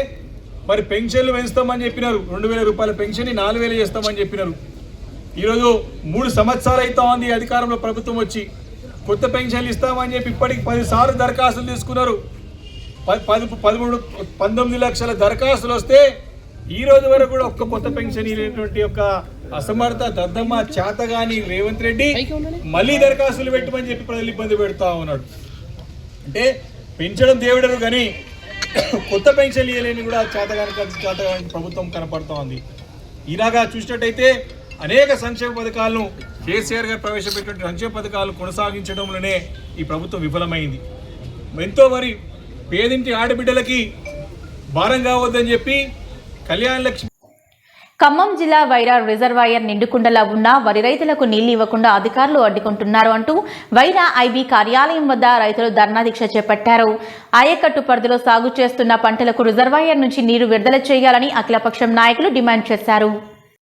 మరి పెన్షన్లు పెంచుతామని చెప్పినారు, 2,000 రూపాయల పెన్షన్ 4,000 చేస్తామని చెప్పినారు. ఈరోజు 3 సంవత్సరాలు అవుతా ఉంది అధికారంలో ప్రభుత్వం వచ్చి, కొత్త పెన్షన్లు ఇస్తామని చెప్పి ఇప్పటికి 10 సార్లు దరఖాస్తులు తీసుకున్నారు. 19 లక్షల దరఖాస్తులు వస్తే ఈ రోజు వరకు కూడా ఒక్క కొత్త పెన్షన్ ఇవ్వనటువంటి ఒక అసమర్థ దద్దమ్మ చేతగాని రేవంత్ రెడ్డి మళ్ళీ దరఖాస్తులు పెట్టమని చెప్పి ప్రజలు ఇబ్బంది పెడతా ఉన్నాడు. అంటే పెంచడం దేవుడరు కానీ కొత్త పెన్షన్లు ఇవ్వలేని కూడా చేతగాని ప్రభుత్వం కనపడుతూ ఉంది. ఇలాగా చూసినట్టయితే అనేక సంక్షేమ పథకాలను కేసీఆర్ గారు ప్రవేశపెట్టిన సంక్షేమ పథకాలు కొనసాగించడంలోనే ఈ ప్రభుత్వం విఫలమైంది. ఎంతో మరి పేదింటి ఆడబిడ్డలకి భారం కావద్దని చెప్పి కళ్యాణ లక్ష్మి. ఖమ్మం జిల్లా వైరా రిజర్వాయర్ నిండుకుండలా ఉన్న వరి రైతులకు నీళ్లు ఇవ్వకుండా అధికారులు అడ్డుకుంటున్నారు అంటూ వైరా ఐబీ కార్యాలయం వద్ద రైతులు ధర్నా దీక్ష చేపట్టారు. ఆయకట్టు పరిధిలో సాగు చేస్తున్న పంటలకు రిజర్వాయర్ నుంచి నీరు విడుదల చేయాలని అఖిలపక్షం నాయకులు డిమాండ్ చేశారు.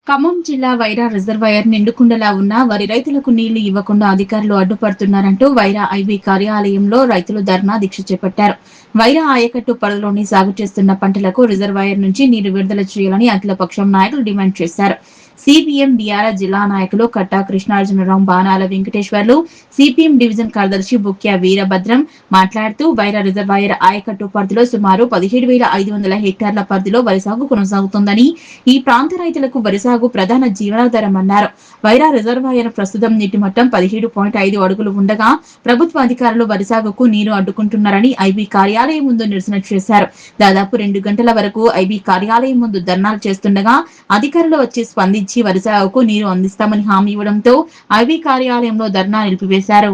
ఖమ్మం జిల్లా వైరా రిజర్వాయర్ నిండుకుండలా ఉన్న వరి రైతులకు నీళ్లు ఇవ్వకుండా అధికారులు అడ్డుపడుతున్నారంటూ వైరా ఐబీ కార్యాలయంలో రైతులు ధర్నా దీక్ష చేపట్టారు. వైరా ఆయకట్టు పరిధిలోని సాగు చేస్తున్న పంటలకు రిజర్వాయర్ నుంచి నీరు విడుదల చేయాలని అఖిలపక్షం నాయకులు డిమాండ్ చేశారు. సిపిఎం డిఆర్ఆర్ జిల్లా నాయకులు కట్టా కృష్ణార్జునరావు, బాణాల వెంకటేశ్వర్లు, సిపిఎం డివిజన్ కార్యదర్శి బుక్య వీరభద్రం మాట్లాడుతూ వైరా రిజర్వాయర్ ఆయకట్టు పరిధిలో సుమారు 17,500 హెక్టార్ల పరిధిలో వరి సాగు కొనసాగుతుందని, ఈ ప్రాంత రైతులకు వరి సాగు ప్రధాన జీవనాధారం అన్నారు. వైరా రిజర్వాయర్ ప్రస్తుతం నీటి మట్టం 17.5 అడుగులు ఉండగా ప్రభుత్వ అధికారులు వరి సాగుకు నీరు అడ్డుకుంటున్నారని ఐబీ కార్యాలయం ముందు నిరసన చేశారు. దాదాపు 2 గంటల వరకు ఐబీ కార్యాలయం ముందు ధర్నాలు చేస్తుండగా అధికారులు వచ్చి స్పందించి వరి సాగుకు నీరు అందిస్తామని హామీ ఇవ్వడంతో ఐబీ కార్యాలయంలో ధర్నా నిలిపివేశారు.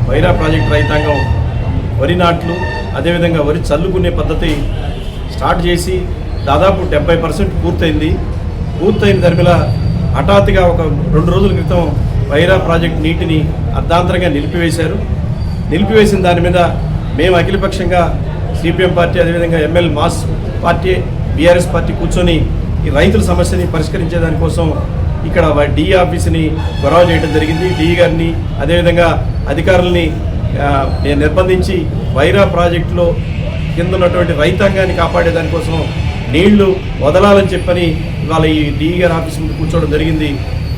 వైరా ప్రాజెక్టు రైతాంగం వరి నాట్లు అదేవిధంగా వరి చల్లుకునే పద్ధతి స్టార్ట్ చేసి దాదాపు 70% పూర్తయిన ధర్మిలా హఠాత్తుగా ఒక 2 రోజుల క్రితం వైరా ప్రాజెక్టు నీటిని అర్ధాంతరంగా నిలిపివేసిన దాని మీద మేము అఖిలపక్షంగా సిపిఎం పార్టీ అదేవిధంగా ML mass party BRS party కూర్చొని ఈ రైతుల సమస్యని పరిష్కరించే దానికోసం ఇక్కడ డిఈ ఆఫీస్ని గొడవ చేయడం జరిగింది. డిఈ గారిని అదేవిధంగా అధికారులని నిర్బంధించి వైరా ప్రాజెక్టులో కింద ఉన్నటువంటి రైతాంగాన్ని కాపాడే దానికోసం నీళ్లు వదలాలని చెప్పని ఇవాళ ఈ డిఈ గారి ఆఫీస్ ముందు కూర్చోవడం జరిగింది.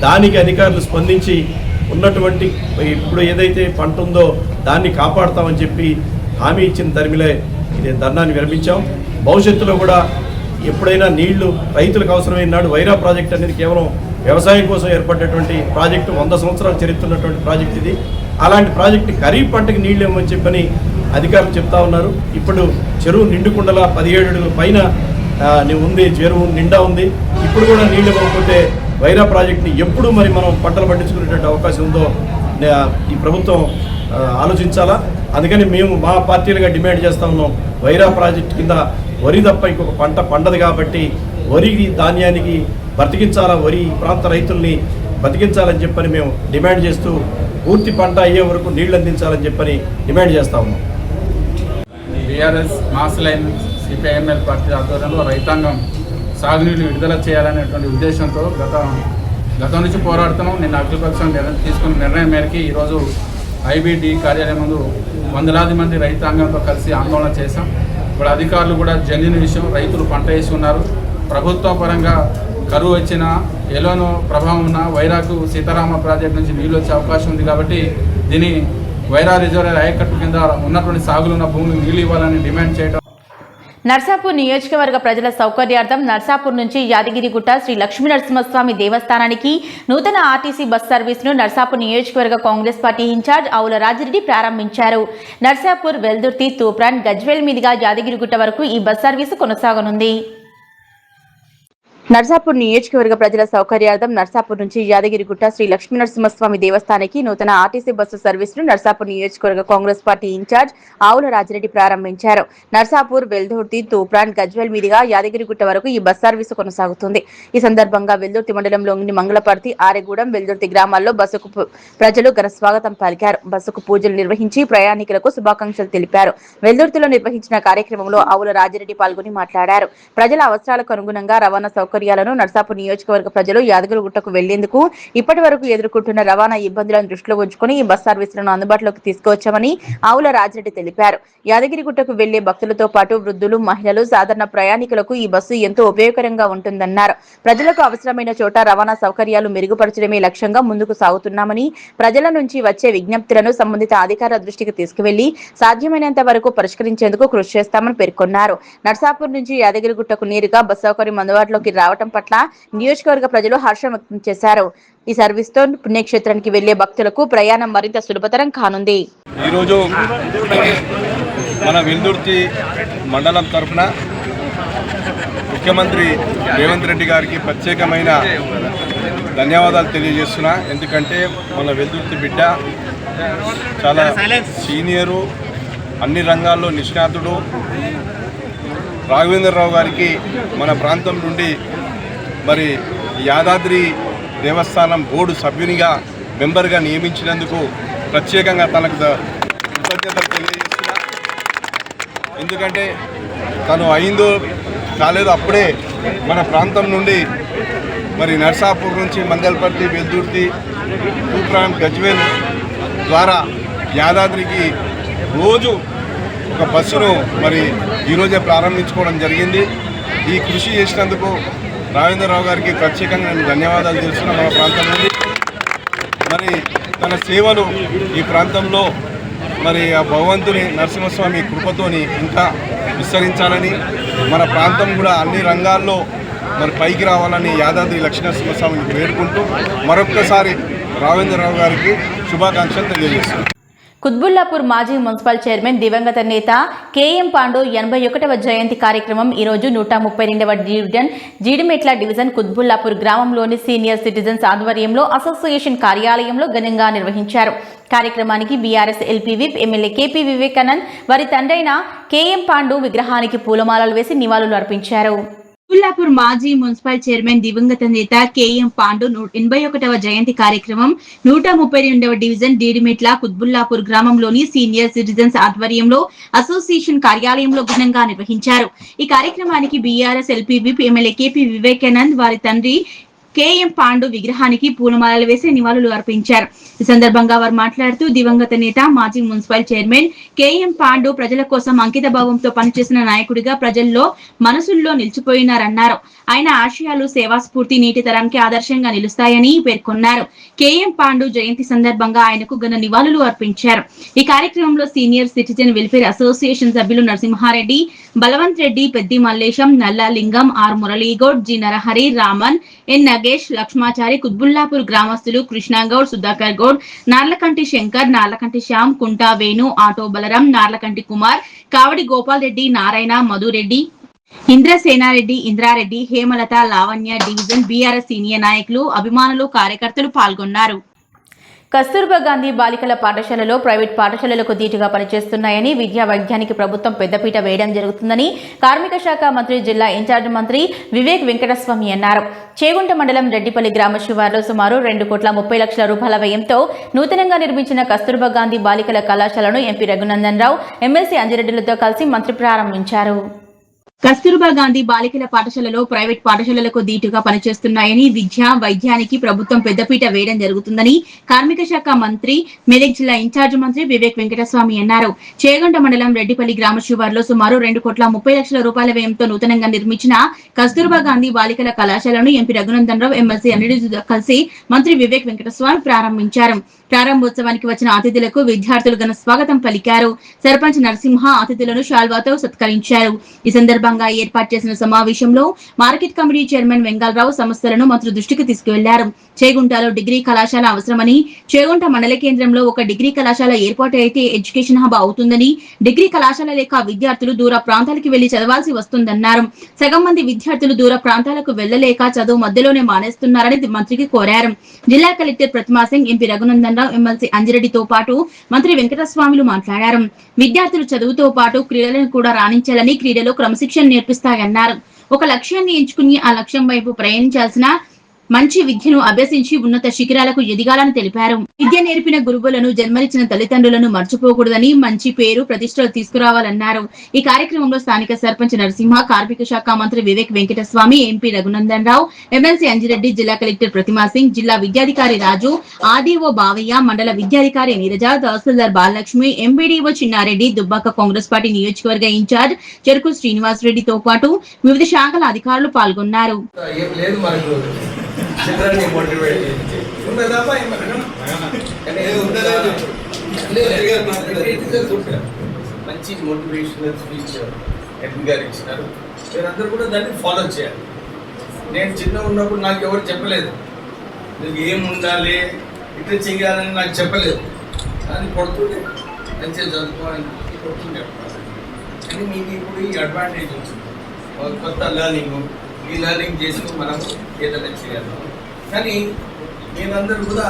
దానికి అధికారులు స్పందించి ఉన్నటువంటి ఇప్పుడు ఏదైతే పంట ఉందో దాన్ని కాపాడుతామని చెప్పి హామీ ఇచ్చిన ధర్మిలే ఇది ధర్నాన్ని విరమించాం. భవిష్యత్తులో కూడా ఎప్పుడైనా నీళ్లు రైతులకు అవసరమైన నాడు వైరా ప్రాజెక్ట్ అనేది కేవలం వ్యవసాయం కోసం ఏర్పడినటువంటి ప్రాజెక్టు, 100 సంవత్సరాలు చరిత్ర ఉన్నటువంటి ప్రాజెక్ట్ ఇది. అలాంటి ప్రాజెక్టు ఖరీఫ్ పంటకి నీళ్లు ఇవ్వమని చెప్పని అధికారులు చెప్తా ఉన్నారు. ఇప్పుడు చెరువు నిండుకుండలా 17 అడుగుల పైన ఉంది, చెరువు నిండా ఉంది. ఇప్పుడు కూడా నీళ్లు ఇవ్వకపోతే వైరా ప్రాజెక్టుని ఎప్పుడు మరి మనం పంటలు పండించుకునేటువంటి అవకాశం ఉందో ఈ ప్రభుత్వం ఆలోచించాలా. అందుకని మేము మా పార్టీలుగా డిమాండ్ చేస్తూ ఉన్నాం, వైరా ప్రాజెక్టు కింద వరి తప్ప ఇంకొక పంట పండదు కాబట్టి వరి ధాన్యానికి బతికించాలా, వరి ప్రాంత రైతుల్ని బతికించాలని చెప్పని మేము డిమాండ్ చేస్తూ పూర్తి పంట అయ్యే వరకు నీళ్లు అందించాలని చెప్పని డిమాండ్ చేస్తా ఉన్నాం. BRS mass line CPIML party ఆధ్వర్యంలో రైతాంగం సాగునీళ్ళు విడుదల చేయాలనేటువంటి ఉద్దేశంతో గతం నుంచి పోరాడుతున్నాం. నిన్న అఖిలపక్షం తీసుకున్న నిర్ణయం మేరకు ఈరోజు ఐబీడీ కార్యాలయం ముందు వందలాది మంది రైతాంగంతో కలిసి ఆందోళన చేశాం. ఇప్పుడు అధికారులు కూడా జన్యుని విషయం, రైతులు పంట వేసి ఉన్నారు, ప్రభుత్వ పరంగా కరువు వచ్చిన ఎలోను ప్రభావం ఉన్న వైరాకు సీతారామ ప్రాజెక్టు నుంచి నీళ్ళు వచ్చే అవకాశం ఉంది కాబట్టి దీని వైరా రిజర్వాయర్ ఆయకట్టు కింద ఉన్నటువంటి సాగులున్న భూములు నీళ్ళు ఇవ్వాలని డిమాండ్ చేయడం. నర్సాపూర్ నియోజకవర్గ ప్రజల సౌకర్యార్థం నర్సాపూర్ నుంచి యాదగిరిగుట్ట శ్రీ లక్ష్మీనరసింహస్వామి దేవస్థానానికి నూతన ఆర్టీసీ బస్ సర్వీసును నర్సాపూర్ నియోజకవర్గ కాంగ్రెస్ పార్టీ ఇన్ఛార్జ్ ఆవుల రాజిరెడ్డి ప్రారంభించారు. నర్సాపూర్, వెల్దుర్తి, తూప్రాన్, గజ్వేల్ మీదుగా యాదగిరిగుట్ట వరకు ఈ బస్ సర్వీసు కొనసాగనుంది. నర్సాపూర్ నియోజకవర్గ ప్రజల సౌకర్యార్థం నర్సాపూర్ నుంచి యాదగిరిగుట్ట శ్రీ లక్ష్మీనరసింహస్వామి దేవస్థానానికి నూతన ఆర్టీసీ బస్సు సర్వీసును నర్సాపూర్ నియోజకవర్గ కాంగ్రెస్ పార్టీ ఇన్ఛార్జ్ ఆవుల రాజిరెడ్డి ప్రారంభించారు. నర్సాపూర్, వెల్దుర్తి, తూప్రాన్, గజ్వేల్ మీదుగా యాదగిరిగుట్ట వరకు ఈ బస్ సర్వీసు కొనసాగుతుంది. ఈ సందర్భంగా వెల్దుర్తి మండలంలోని మంగళపర్తి, ఆరెగూడెం, వెల్దుర్తి గ్రామాల్లో బస్సుకు ప్రజలు ఘన స్వాగతం పలికారు. బస్సుకు పూజలు నిర్వహించి ప్రయాణికులకు శుభాకాంక్షలు తెలిపారు. వెల్దుర్తిలో నిర్వహించిన కార్యక్రమంలో ఆవుల రాజిరెడ్డి పాల్గొని మాట్లాడారు. ప్రజల అవసరాలకు అనుగుణంగా రవాణా సౌకర్యాలను నర్సాపూర్ నియోజకవర్గ ప్రజలు యాదగిరిగుట్టకు వెళ్లేందుకు ఇప్పటి వరకు ఎదుర్కొంటున్న రవాణా ఇబ్బందులను దృష్టిలో ఉంచుకుని ఈ బస్ సర్వీసులను అందుబాటులోకి తీసుకువచ్చామని ఆవుల రాజిరెడ్డి తెలిపారు. యాదగిరిగుట్టకు వెళ్లే భక్తులతో పాటు వృద్ధులు, మహిళలు, సాధారణ ప్రయాణికులకు ఈ బస్సు ఎంతో ఉపయోగకరంగా ఉంటుందన్నారు. ప్రజలకు అవసరమైన చోట రవాణా సౌకర్యాలు మెరుగుపరచడమే లక్ష్యంగా ముందుకు సాగుతున్నామని, ప్రజల నుంచి వచ్చే విజ్ఞప్తులను సంబంధిత అధికారుల దృష్టికి తీసుకువెళ్లి సాధ్యమైనంత వరకు పరిష్కరించేందుకు కృషి చేస్తామని పేర్కొన్నారు. నర్సాపూర్ నుంచి యాదగిరిగుట్టకు నేరుగా బస్ సౌకర్యం అందుబాటులోకి రావడం పట్ల నియోజకవర్గ ప్రజలు హర్షం వ్యక్తం చేశారు. ఈ సర్వీస్తో పుణ్యక్షేత్రానికి వెళ్లే భక్తులకు ప్రయాణం మరింత సులభతరం కానుంది. ఈరోజు మన వెల్దుర్తి మండలం తరఫున ముఖ్యమంత్రి రేవంత్ రెడ్డి గారికి ప్రత్యేకమైన ధన్యవాదాలు తెలియజేస్తున్నా. ఎందుకంటే మన వెల్దుర్తి బిడ్డ చాలా సీనియరు, అన్ని రంగాల్లో నిష్ణాతుడు. రాఘవేంద్రరావు గారికి మన ప్రాంతం నుండి మరి యాదాద్రి దేవస్థానం బోర్డు సభ్యునిగా మెంబర్గా నియమించినందుకు ప్రత్యేకంగా తనకు కృతజ్ఞతలు తెలియజేస్తున్నా. ఎందుకంటే తను అయిందో కాలేదో అప్పుడే మన ప్రాంతం నుండి మరి నర్సాపూర్ నుంచి మంగళపర్తి, వెల్దుర్తి, తూప్రాన్, గజ్వేల్ ద్వారా యాదాద్రికి రోజు ఒక బస్సును మరి ఈరోజే ప్రారంభించుకోవడం జరిగింది. ఈ కృషి చేసినందుకు రాఘవేంద్రరావు గారికి ప్రత్యేకంగా నేను ధన్యవాదాలు తెలుస్తున్నా. మన ప్రాంతం నుండి మరి తన సేవలు ఈ ప్రాంతంలో మరి ఆ భగవంతుని నరసింహస్వామి కృపతోని ఇంకా విస్తరించాలని, మన ప్రాంతం కూడా అన్ని రంగాల్లో మరి పైకి రావాలని యాదాద్రి లక్ష్మీనరసింహస్వామిని వేడుకుంటూ మరొక్కసారి రాఘవేంద్రరావు గారికి శుభాకాంక్షలు తెలియజేస్తున్నాను. కుత్బుల్లాపూర్ మాజీ మున్సిపల్ చైర్మన్ దివంగత నేత కేఎం పాండు 81వ జయంతి కార్యక్రమం ఈరోజు 132వ డివిజన్ జీడిమెట్ల డివిజన్ కుత్బుల్లాపూర్ గ్రామంలోని సీనియర్ సిటిజన్స్ ఆధ్వర్యంలో అసోసియేషన్ కార్యాలయంలో ఘనంగా నిర్వహించారు. కార్యక్రమానికి BRS LP whip MLA KP Vivekanand వారి తండ్రైన కేఎం పాండు విగ్రహానికి పూలమాలలు వేసి నివాళులు అర్పించారు. కుత్బుల్లాపూర్ మాజీ మున్సిపల్ చైర్మన్ దివంగత నేత కేఎం పాండు 81వ జయంతి కార్యక్రమం 132వ డివిజన్ డీడిమెట్ల కుత్బుల్లాపూర్ గ్రామంలోని సీనియర్ సిటిజన్స్ ఆధ్వర్యంలో అసోసియేషన్ కార్యాలయంలో ఘనంగా నిర్వహించారు. ఈ కార్యక్రమానికి BRS LP whip MLA KP Vivekanand వారి తండ్రి కేఎం పాండు విగ్రహానికి పూలమాలలు వేసి నివాళులు అర్పించారు. ఈ సందర్భంగా వారు మాట్లాడుతూ దివంగత నేత మాజీ మున్సిపల్ చైర్మన్ కేఎం పాండు ప్రజల కోసం అంకిత భావంతో పనిచేసిన నాయకుడిగా ప్రజల్లో మనసుల్లో నిలిచిపోయినారన్నారు. ఆయన ఆశయాలు, సేవా స్ఫూర్తి నేటి తరానికి ఆదర్శంగా నిలుస్తాయని పేర్కొన్నారు. కేఎం పాండు జయంతి సందర్భంగా ఆయనకు ఘన నివాళులు అర్పించారు. ఈ కార్యక్రమంలో సీనియర్ సిటిజన్ వెల్ఫేర్ అసోసియేషన్ సభ్యులు Narasimha Reddy, Balwant Reddy, Peddi Mallesham, Nalla Lingam, R Muraligoud, G Narahari, Raman, N Nagesh, Lakshmachari, Quthbullapur గ్రామస్తులు Krishnagoud, Sudhakar Goud, Narlakanti Shankar, Narlakanti Shyam, Kunta Venu, auto Balaram, Narlakanti Kumar, Kavadi Gopal Reddy, Narayana, Madhureddy, Indrasenareddy, Indrareddy, Hemalatha, Lavanya, division BRS senior నాయకులు, అభిమానులు, కార్యకర్తలు పాల్గొన్నారు. కస్తూర్బా గాంధీ బాలికల పాఠశాలలో ప్రైవేట్ పాఠశాలలకు ధీటుగా పనిచేస్తున్నాయని, విద్యా వైద్యానికి ప్రభుత్వం పెద్దపీట వేయడం జరుగుతుందని కార్మిక శాఖ మంత్రి, జిల్లా ఇన్ఛార్జ్ మంత్రి వివేక్ వెంకటస్వామి అన్నారు. చేగుంట మండలం రెడ్డిపల్లి గ్రామ శివారులో సుమారు 2,30,00,000 రూపాయల వ్యయంతో నూతనంగా నిర్మించిన కస్తూర్బా గాంధీ బాలికల కళాశాలను ఎంపీ రఘునందన్ రావు, ఎమ్మెల్సీ అంజిరెడ్డిలతో కలిసి మంత్రి ప్రారంభించారు. కస్తూర్బా గాంధీ బాలికల పాఠశాలలో ప్రైవేట్ పాఠశాలలకు దీటుగా పనిచేస్తున్నాయని, విద్య వైద్యానికి ప్రభుత్వం పెద్దపీట వేయడం జరుగుతుందని కార్మిక శాఖ మంత్రి, మెదక్ జిల్లా ఇన్ఛార్జ్ మంత్రి వివేక్ వెంకటస్వామి అన్నారు. చేగొండ మండలం రెడ్డిపల్లి గ్రామ శివారులో సుమారు 2,30,00,000 రూపాయల వ్యయంతో నూతనంగా నిర్మించిన కస్తూర్బా గాంధీ బాలికల కళాశాలను ఎంపీ రఘునందన్ రావు, ఎమ్మెల్సీ అనిరుద్ధ్ కలిసి మంత్రి వివేక్ వెంకటస్వామి ప్రారంభించారు. ప్రారంభోత్సవానికి వచ్చిన అతిథులకు విద్యార్థులు ఘన స్వాగతం పలికారు. సర్పంచ్ నరసింహ అతిథులను శాల్వాతో సత్కరించారు. ఈ సందర్భంగా ఏర్పాటు చేసిన సమావేశంలో మార్కెట్ కమిటీ చైర్మన్ వెంగళరావు సమస్యలను మంత్రి దృష్టికి తీసుకువెళ్లారు. చేగుంటలో డిగ్రీ కళాశాల అవసరమని, చేగుంట మండల కేంద్రంలో ఒక డిగ్రీ కళాశాల ఏర్పాటు అయితే ఎడ్యుకేషన్ హబ్ అవుతుందని, డిగ్రీ కళాశాల లేక విద్యార్థులు దూర ప్రాంతాలకు వెళ్లి చదవాల్సి వస్తుందన్నారు. సగం మంది విద్యార్థులు దూర ప్రాంతాలకు వెళ్లలేక చదువు మధ్యలోనే మానేస్తున్నారని మంత్రికి కోరారు. జిల్లా కలెక్టర్ ప్రతిమా సింగ్, ఎంపీ రఘునందన్ రావు, ఎమ్మెల్సీ అంజిరెడ్డితో పాటు మంత్రి వెంకటస్వామిలు మాట్లాడారు. విద్యార్థులు చదువుతో పాటు క్రీడలను కూడా రాణించాలని, క్రీడలో క్రమశిక్షణ నేర్పిస్తాయన్నారు. ఒక లక్ష్యాన్ని ఎంచుకుని ఆ లక్ష్యం వైపు ప్రయాణించాల్సిన, మంచి విద్యను అభ్యసించి ఉన్నత శిఖరాలకు ఎదిగాలని తెలిపారు. విద్య నేర్పిన గురువులను, జన్మనిచ్చిన తల్లిదండ్రులను మర్చిపోకూడదని, మంచి పేరు ప్రతిష్టలు తీసుకురావాలన్నారు. ఈ కార్యక్రమంలో స్థానిక సర్పంచ్ నరసింహ, కార్మిక శాఖ మంత్రి వివేక్ వెంకటస్వామి, ఎంపీ రఘునందన్ రావు, ఎమ్మెల్సీ అంజిరెడ్డి, జిల్లా కలెక్టర్ ప్రతిమా సింగ్, జిల్లా విద్యాధికారి రాజు, ఆర్డీఓ బావయ్య, మండల విద్యాధికారి నీరజ, తహసీల్దార్ బాలలక్ష్మి, ఎంబీడీఓ చిన్నారెడ్డి, దుబ్బాక కాంగ్రెస్ పార్టీ నియోజకవర్గ ఇన్ఛార్జ్ చెరుకు శ్రీనివాస్ రెడ్డితో పాటు వివిధ శాఖల అధికారులు పాల్గొన్నారు. చిత్రాన్ని మోటివేట్ మంచి మోటివేషనల్ స్పీచ్ ఎంపీ గారు ఇచ్చినారు. మీరందరూ కూడా దాన్ని ఫాలో చేయాలి. నేను చిన్న ఉన్నప్పుడు నాకు ఎవరు చెప్పలేదు, నీకు ఏం ఉండాలి, ఇట్లా చేయాలని నాకు చెప్పలేదు. కానీ కొడుతుండే మంచిగా చదువుకోవాలని కొడుతుండే. కానీ మీకు ఇప్పుడు ఈ అడ్వాంటేజ్ వచ్చింది, కొత్త లర్నింగ్, ఈ లర్నింగ్ చేస్తూ మనం ఏదైనా చేయాలి. కానీ మీరందరూ కూడా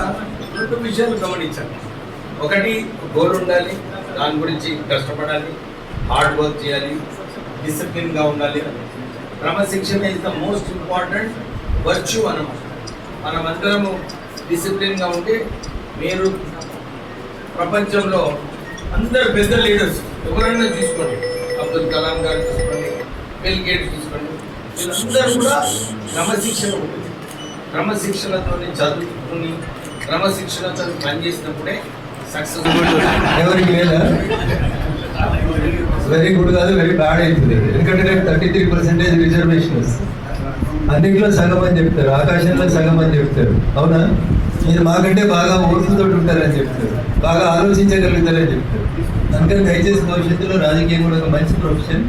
2 విషయాలు గమనించాలి. ఒకటి, గోల్ ఉండాలి, దాని గురించి కష్టపడాలి, హార్డ్ వర్క్ చేయాలి, డిసిప్లిన్గా ఉండాలి. క్రమశిక్షణ is the most important virtue అన్నమాట. మనమందరము డిసిప్లిన్గా ఉంటే, మీరు ప్రపంచంలో అందరు పెద్ద లీడర్స్ ఎవరైనా తీసుకోండి, అబ్దుల్ కలాం గారు తీసుకోండి, బిల్ గేట్స్ తీసుకోండి, వీళ్ళందరూ కూడా క్రమశిక్షణ ఉంటుంది. క్రమశిక్షణతో చదువుకుని క్రమశిక్షణతో పనిచేసినప్పుడే సక్సెస్. ఎవరికి లేదా వెరీ గుడ్ కాదు, వెరీ బ్యాడ్ అవుతుంది. ఎందుకంటే రేపు 33% రిజర్వేషన్స్, అన్నింటిలో సగం అని చెప్తారు, ఆకాశంలో సగం అని చెప్తారు. అవునా? మీరు మాకంటే బాగా ఓర్పుతో ఉంటారని చెప్తారు, బాగా ఆలోచించగలుగుతారని చెప్తారు. అందుకని దయచేసి భవిష్యత్తులో రాజకీయం కూడా ఒక మంచి profession.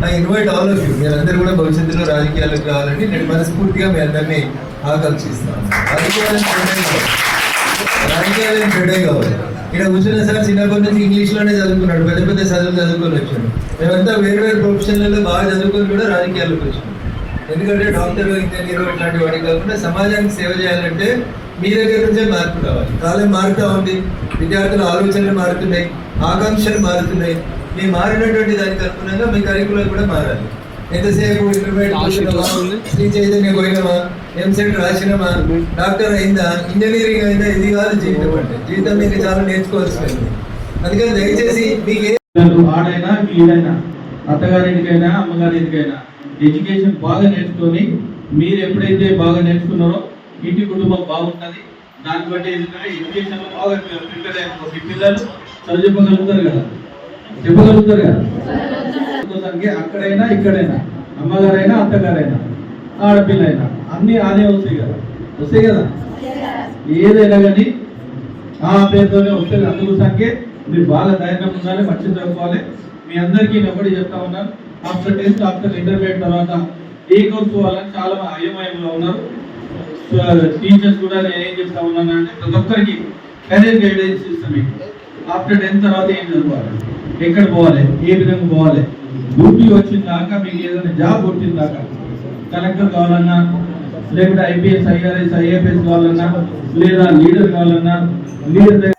I invite all of you, మీరందరూ కూడా భవిష్యత్తులో రాజకీయాలకు రావాలని నేను మనస్ఫూర్తిగా మీ అందరినీ ఆకాంక్షిస్తాను. రాజకీయాలు పెడే కావాలి. ఇక్కడ కూర్చున్న సార్ చిన్నప్పటి నుంచి ఇంగ్లీష్లోనే చదువుకున్నాడు, పెద్ద పెద్ద చదువులు చదువుకొని వచ్చాడు. మేమంతా వేరు వేరు ప్రొఫెషన్లలో బాగా చదువుకొని కూడా రాజకీయాల్లోకి వచ్చాం. ఎందుకంటే డాక్టర్, ఇంజనీర్ ఇట్లాంటి వాడికి కాకుండా సమాజానికి సేవ చేయాలంటే మీ దగ్గర నుంచే మార్పు రావాలి. కాలం మారుతూ ఉంది, విద్యార్థుల ఆలోచనలు మారుతున్నాయి, ఆకాంక్షలు మారుతున్నాయి. మీ మారినటువంటి దానికి అనుగుణంగా మీ కరికులం కూడా మారాలి. ఎంతసేపు ఇంటర్మీడియట్ శ్రీ చైతన్య పోయినమా, ఎంసెట్ రాసినమా, డాక్టర్ అయిందా, ఇంజనీరింగ్ అయిందా, ఇది కాదు జీవితం అంటే. జీవితం మీకు చాలా నేర్చుకోవాల్సింది. అందుకని దయచేసి మీకు ఆడైనా వీడైనా, అత్తగారింటికైనా అమ్మగారింటికైనా ఎడ్యుకేషన్ బాగా నేర్చుకొని, మీరు ఎప్పుడైతే బాగా నేర్చుకున్నారో ఇంటి కుటుంబం బాగుంటుంది. దాన్ని బట్టి ఎందుకంటే ఎడ్యుకేషన్ బాగా ప్రిపేర్ అయిన పిల్లలు చదువు చెప్పగలుగుతారు కదా, చెప్పగలుగుతారు కదా. అక్కడైనా ఇక్కడైనా, అమ్మగారైనా అత్తగారైనా ఆడపిల్ల అయినా అన్నీ ఆనే వస్తాయి కదా, వస్తాయి కదా. ఏదైనా కానీ ఆ పేరుతోనే వస్తుంది. అందుకోసానికే మీరు బాగా ధైర్యం ఉండాలి, మంచి చదువుకోవాలి. మీ అందరికీ నేను ఒకటి చెప్తా ఉన్నాను, ఆఫ్టర్ 10th, ఆఫ్టర్ ఇంటర్మీడియట్ తర్వాత ఏ కోర్సు వాళ్ళని చాలా అయోమయంలో ఉన్నారు. టీచర్స్ కూడా నేను ఏం చెప్తా ఉన్నాను అంటే, ప్రతి ఒక్కరికి కెరీర్ గైడెన్స్ ఇస్తాం. మీకు ఆఫ్టర్ 10th తర్వాత ఏం చదవాలి, ఎక్కడ పోవాలి, ఏ విధంగా పోవాలి, డ్యూటీ వచ్చిన దాకా, మీకు ఏదైనా జాబ్ వచ్చిన దాకా, కలెక్టర్ కావాలన్నా, లేకపోతే IPS, IRS, IAPS కావాలన్నా, లేదా లీడర్ కావాలన్నా, లీడర్.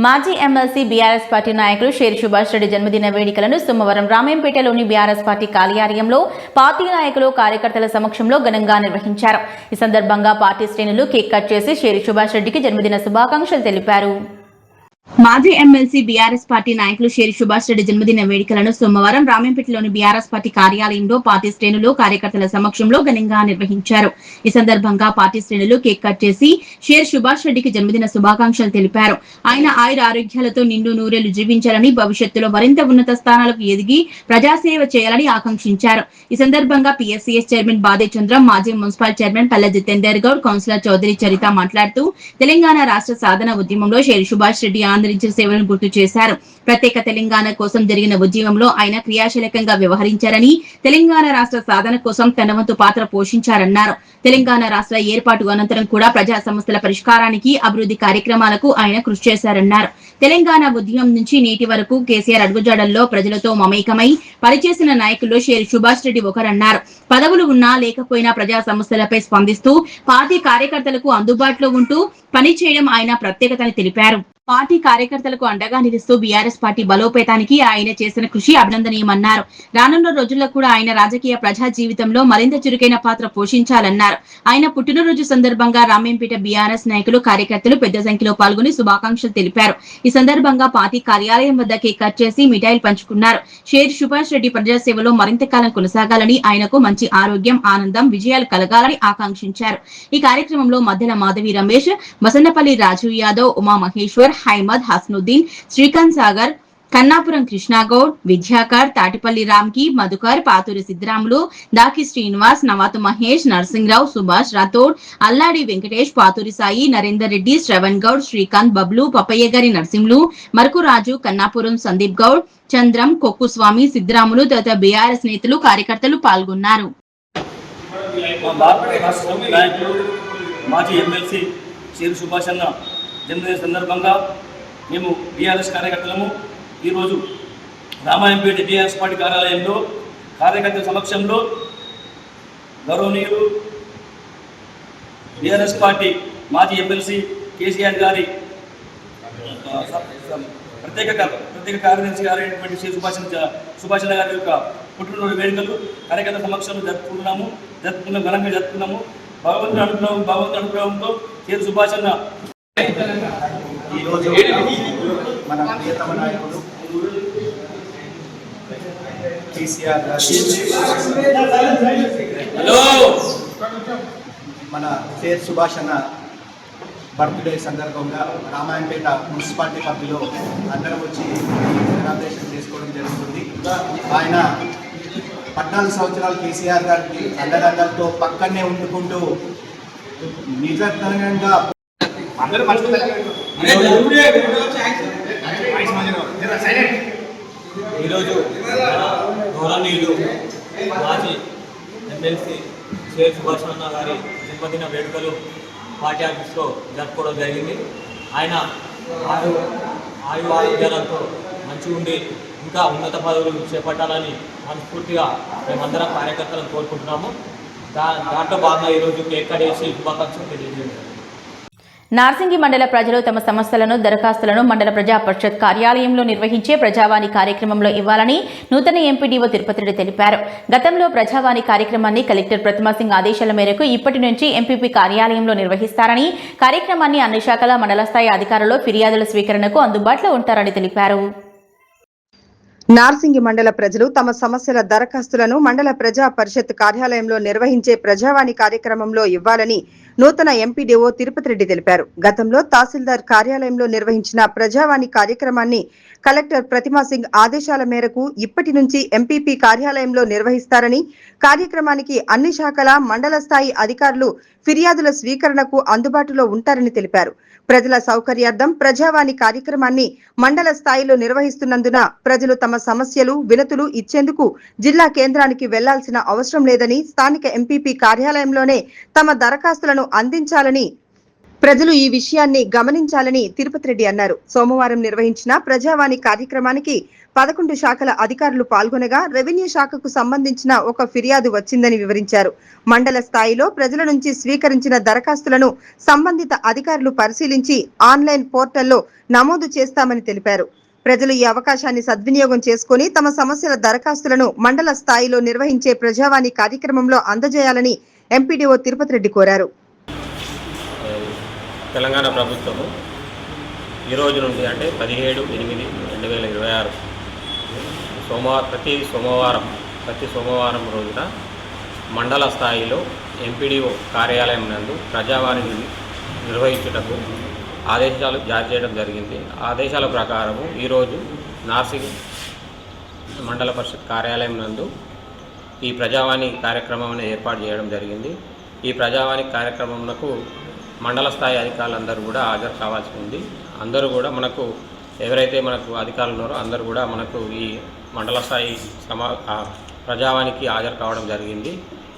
మాజీ ఎమ్మెల్సీ బీఆర్ఎస్ పార్టీ నాయకులు షేర్ సుభాష్ రెడ్డి జన్మదిన వేడుకలను సోమవారం రామేంపేటలోని బీఆర్ఎస్ పార్టీ కార్యాలయంలో పార్టీ నాయకులు, కార్యకర్తల సమక్షంలో ఘనంగా నిర్వహించారు. ఈ సందర్భంగా పార్టీ శ్రేణులు కేక్ కట్ చేసి షేర్ సుభాష్ రెడ్డికి జన్మదిన శుభాకాంక్షలు తెలిపారు. మాజీ ఎమ్మెల్సీ బీఆర్ఎస్ పార్టీ నాయకులు షేరి సుభాష్ రెడ్డి జన్మదిన వేడుకలను సోమవారం రామంపేటలోని బీఆర్ఎస్ పార్టీ కార్యాలయంలో పార్టీ శ్రేణులు కార్యకర్తల సమక్షంలో ఘనంగా నిర్వహించారు. ఈ సందర్భంగా పార్టీ శ్రేణులు కేక్ కట్ చేసి షేరి సుభాష్ రెడ్డికి జన్మదిన శుభాకాంక్షలు తెలిపారు. ఆయన ఆయుర ఆరోగ్యాలతో నిండు నూరేళ్లు జీవించాలని, భవిష్యత్తులో మరింత ఉన్నత స్థానాలకు ఎదిగి ప్రజాసేవ చేయాలని ఆకాంక్షించారు. ఈ సందర్భంగా పీఎస్సీఎస్ చైర్మన్ బాదే చంద్రం, మాజీ మున్సిపల్ చైర్మన్ పల్లె జితేందర్ గౌడ్, కౌన్సిలర్ చౌదరి చరిత మాట్లాడుతూ తెలంగాణ రాష్ట్ర సాధన ఉద్యమంలో షేరి సుభాష్ రెడ్డి అందించిన సేవలను గుర్తు చేశారు. ప్రత్యేక తెలంగాణ కోసం జరిగిన ఉద్యమంలో ఆయన క్రియాశీలకంగా వ్యవహరించారని, తెలంగాణ రాష్ట్ర సాధన కోసం తన వంతు పాత్ర పోషించారన్నారు. తెలంగాణ రాష్ట్ర ఏర్పాటు అనంతరం కూడా ప్రజా సమస్యల పరిష్కారానికి, అభివృద్ధి కార్యక్రమాలకు ఆయన కృషి చేశారన్నారు. తెలంగాణ ఉద్యమం నుంచి నేటి వరకు కేసీఆర్ అడుగుజాడల్లో ప్రజలతో మమేకమై పనిచేసిన నాయకుల్లో షేరి సుభాష్ రెడ్డి ఒకరన్నారు. పదవులు ఉన్నా లేకపోయినా ప్రజా సమస్యలపై స్పందిస్తూ పార్టీ కార్యకర్తలకు అందుబాటులో ఉంటూ పనిచేయడం ఆయన ప్రత్యేకతని తెలిపారు. పార్టీ కార్యకర్తలకు అండగా నిలుస్తూ బీఆర్ఎస్ పార్టీ బలోపేతానికి ఆయన చేసిన కృషి అభినందనీయమన్నారు. రానున్న రోజుల్లో కూడా ఆయన రాజకీయ ప్రజా జీవితంలో మరింత చురుకైన పాత్ర పోషించాలన్నారు. ఆయన పుట్టినరోజు సందర్భంగా రామేంపేట బీఆర్ఎస్ నాయకులు, కార్యకర్తలు పెద్ద సంఖ్యలో పాల్గొని శుభాకాంక్షలు తెలిపారు. ఈ సందర్భంగా పార్టీ కార్యాలయం వద్ద కేక్ కట్ చేసి మిఠాయిలు పంచుకున్నారు. షేరి సుభాష్ రెడ్డి ప్రజాసేవలో మరింత కాలం కొనసాగాలని, ఆయనకు మంచి ఆరోగ్యం, ఆనందం, విజయాలు కలగాలని ఆకాంక్షించారు. ఈ కార్యక్రమంలో మధ్యల మాధవి రమేష్, బసన్నపల్లి రాజు యాదవ్, ఉమా మహేశ్వర్, హైమద్, హస్నుద్దీన్, శ్రీకాంత్ సాగర్, కన్నాపురం కృష్ణాగౌడ్, విద్యాకర్, తాటిపల్లి రామ్కి, మధుకర్, పాతూరి సిద్ధరాములు, దాకి శ్రీనివాస్, నవాతు మహేష్, నరసింహరావు, సుభాష్ రాథోడ్, అల్లాడి వెంకటేష్, పాతూరి సాయి, నరేందర్ రెడ్డి, శ్రవణ్ గౌడ్, శ్రీకాంత్, బబ్లు, పప్పయ్య గారి నరసింహులు, మరకురాజు, కన్నాపురం సందీప్ గౌడ్, చంద్రం, కొక్కుస్వామి, సిద్ధరాములు తదితర బీఆర్ఎస్ నేతలు, కార్యకర్తలు పాల్గొన్నారు. మాజీ ఎమ్మెల్సీ షేరి సుభాష్ అన్న జన్మదిన సందర్భంగా మేము బీఆర్ఎస్ కార్యకర్తలము ఈరోజు రామాయంపేట బీఆర్ఎస్ పార్టీ కార్యాలయంలో కార్యకర్తల సమక్షంలో గౌరవనీయులు బీఆర్ఎస్ పార్టీ మాజీ ఎమ్మెల్సీ కేసీఆర్ గారి ప్రత్యేక కార్యదర్శి గారైనటువంటి శ్రీ సుభాష్ గారి యొక్క పుట్టినరోజు వేడుకలు కార్యకర్తల సమక్షంలో ఘనంగా జరుపుకున్నాము. భగవంతుని అనుగ్రహంతో శ్రీ సుభాష్ అన్న ఈరోజు మన ప్రియతమ నాయకుడు కేసీఆర్ మన షేరి సుభాష్ అన్న బర్త్డే సందర్భంగా రామాయంపేట మున్సిపాలిటీ పరిధిలో అందరం వచ్చి సెలబ్రేషన్ చేసుకోవడం జరుగుతుంది. ఆయన 14 సంవత్సరాలు కేసీఆర్ గారికి అండదండలతో పక్కనే ఉండుకుంటూ నిజంగా ఈరోజు గౌరవనీయులు మాజీ ఎమ్మెల్సీ షేరి సుభాష్ అన్న గారి జన్మదిన వేడుకలు పార్టీ ఆఫీస్లో జరుపుకోవడం జరిగింది. ఆయన ఆరోగ్యాలతో మంచిగా ఉండి ఇంకా ఉన్నత పదవులు చేపట్టాలని మనస్ఫూర్తిగా మేమందరం కార్యకర్తలను కోరుకుంటున్నాము. దాంట్లో భాగంగా ఈరోజు కేక్ కట్ చేసి శుభాకాంక్షలు తెలియజేయండి. నార్సింగి మండల ప్రజలు తమ సమస్యలను, దరఖాస్తులను మండల ప్రజా పరిషత్ కార్యాలయంలో నిర్వహించే ప్రజావాణి కార్యక్రమంలో ఇవ్వాలని నూతన ఎంపీడీఓ తిరుపతి రెడ్డి తెలిపారు. గతంలో ప్రజావాణి కార్యక్రమాన్ని కలెక్టర్ ప్రతిమా సింగ్ ఆదేశాల మేరకు ఇప్పటి నుంచి ఎంపీపీ కార్యాలయంలో నిర్వహిస్తారని, కార్యక్రమాన్ని అన్ని శాఖల మండల స్థాయి అధికారులు ఫిర్యాదుల స్వీకరణకు అందుబాటులో ఉంటారని తెలిపారు. నార్సింగి మండల ప్రజలు తమ సమస్యల దరఖాస్తులను మండల ప్రజా పరిషత్ కార్యాలయంలో నిర్వహించే ప్రజావాణి కార్యక్రమంలో ఇవ్వాలని నూతన ఎంపీడీఓ తిరుపతి రెడ్డి తెలిపారు. గతంలో తహసీల్దార్ కార్యాలయంలో నిర్వహించిన ప్రజావాణి కార్యక్రమాన్ని కలెక్టర్ ప్రతిమా సింగ్ ఆదేశాల మేరకు ఇప్పటి నుంచి ఎంపీపీ కార్యాలయంలో నిర్వహిస్తారని, కార్యక్రమానికి అన్ని శాఖల మండల స్థాయి అధికారులు ఫిర్యాదుల స్వీకరణకు అందుబాటులో ఉంటారని తెలిపారు. ప్రజల సౌకర్యార్థం ప్రజావాణి కార్యక్రమాన్ని మండల స్థాయిలో నిర్వహిస్తున్నందున ప్రజలు తమ సమస్యలు, వినతులు ఇచ్చేందుకు జిల్లా కేంద్రానికి వెళ్లాల్సిన అవసరం లేదని, స్థానిక ఎంపీపీ కార్యాలయంలోనే తమ దరఖాస్తులను అందించాలని ప్రజలు ఈ విషయాన్ని గమనించాలని తిరుపతి రెడ్డి అన్నారు. సోమవారం నిర్వహించిన ప్రజావాణి కార్యక్రమానికి 11 శాఖల అధికారులు పాల్గొనగా రెవెన్యూ శాఖకు సంబంధించిన ఒక ఫిర్యాదు వచ్చిందని వివరించారు. మండల స్థాయిలో ప్రజల నుంచి స్వీకరించిన దరఖాస్తులను సంబంధిత అధికారులు పరిశీలించి ఆన్లైన్ పోర్టల్లో నమోదు చేస్తామని తెలిపారు. ప్రజలు ఈ అవకాశాన్ని సద్వినియోగం చేసుకుని తమ సమస్యల దరఖాస్తులను మండల స్థాయిలో నిర్వహించే ప్రజావాణి కార్యక్రమంలో అందజేయాలని ఎంపీడీఓ తిరుపతి రెడ్డి కోరారు. తెలంగాణ ప్రభుత్వము ఈ రోజు నుండి అంటే 17/8/2026 ప్రతి సోమవారం రోజున మండల స్థాయిలో ఎంపీడీఓ కార్యాలయం నందు ప్రజావాణిని నిర్వహించుటకు ఆదేశాలు జారీ చేయడం జరిగింది. ఆదేశాల ప్రకారము ఈరోజు నార్సింగ్ మండల పరిషత్ కార్యాలయం నందు ఈ ప్రజావాణి కార్యక్రమం ఏర్పాటు చేయడం జరిగింది. ఈ ప్రజావాణి కార్యక్రమంకు మండల స్థాయి అధికారులందరూ కూడా హాజరు కావాల్సి ఉంది. అందరూ కూడా మనకు ఎవరైతే మనకు అధికారులు ఉన్నారో అందరూ కూడా మనకు ఈ మండల స్థాయి ప్రజావాణికి హాజరు కావడం జరిగింది.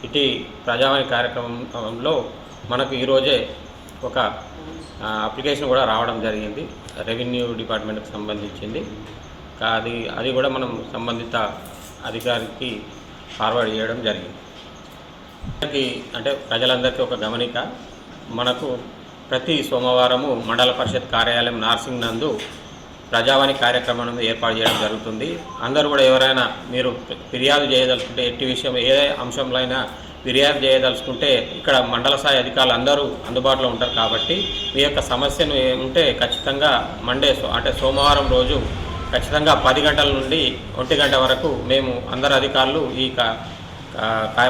ఇటు ప్రజావాణి కార్యక్రమంలో మనకు ఈరోజే ఒక అప్లికేషన్ కూడా రావడం జరిగింది, రెవెన్యూ డిపార్ట్మెంట్కి సంబంధించింది. అది కూడా మనం సంబంధిత అధికారికి ఫార్వర్డ్ చేయడం జరిగింది. అంటే ప్రజలందరికీ ఒక గమనిక, మనకు ప్రతి సోమవారము మండల పరిషత్ కార్యాలయం నార్సింగ్ నందు ప్రజావాణి కార్యక్రమం ఏర్పాటు చేయడం జరుగుతుంది. అందరూ కూడా ఎవరైనా మీరు ఫిర్యాదు చేయదలుచుకుంటే, ఎట్టి విషయం ఏ అంశంలో అయినా ఫిర్యాదు చేయదలుచుకుంటే ఇక్కడ మండల స్థాయి అధికారులు అందరూ అందుబాటులో ఉంటారు. కాబట్టి మీ యొక్క సమస్యను ఉంటే ఖచ్చితంగా అంటే సోమవారం రోజు ఖచ్చితంగా 10 గంటల నుండి 1 గంట వరకు మేము అందరు అధికారులు ఈ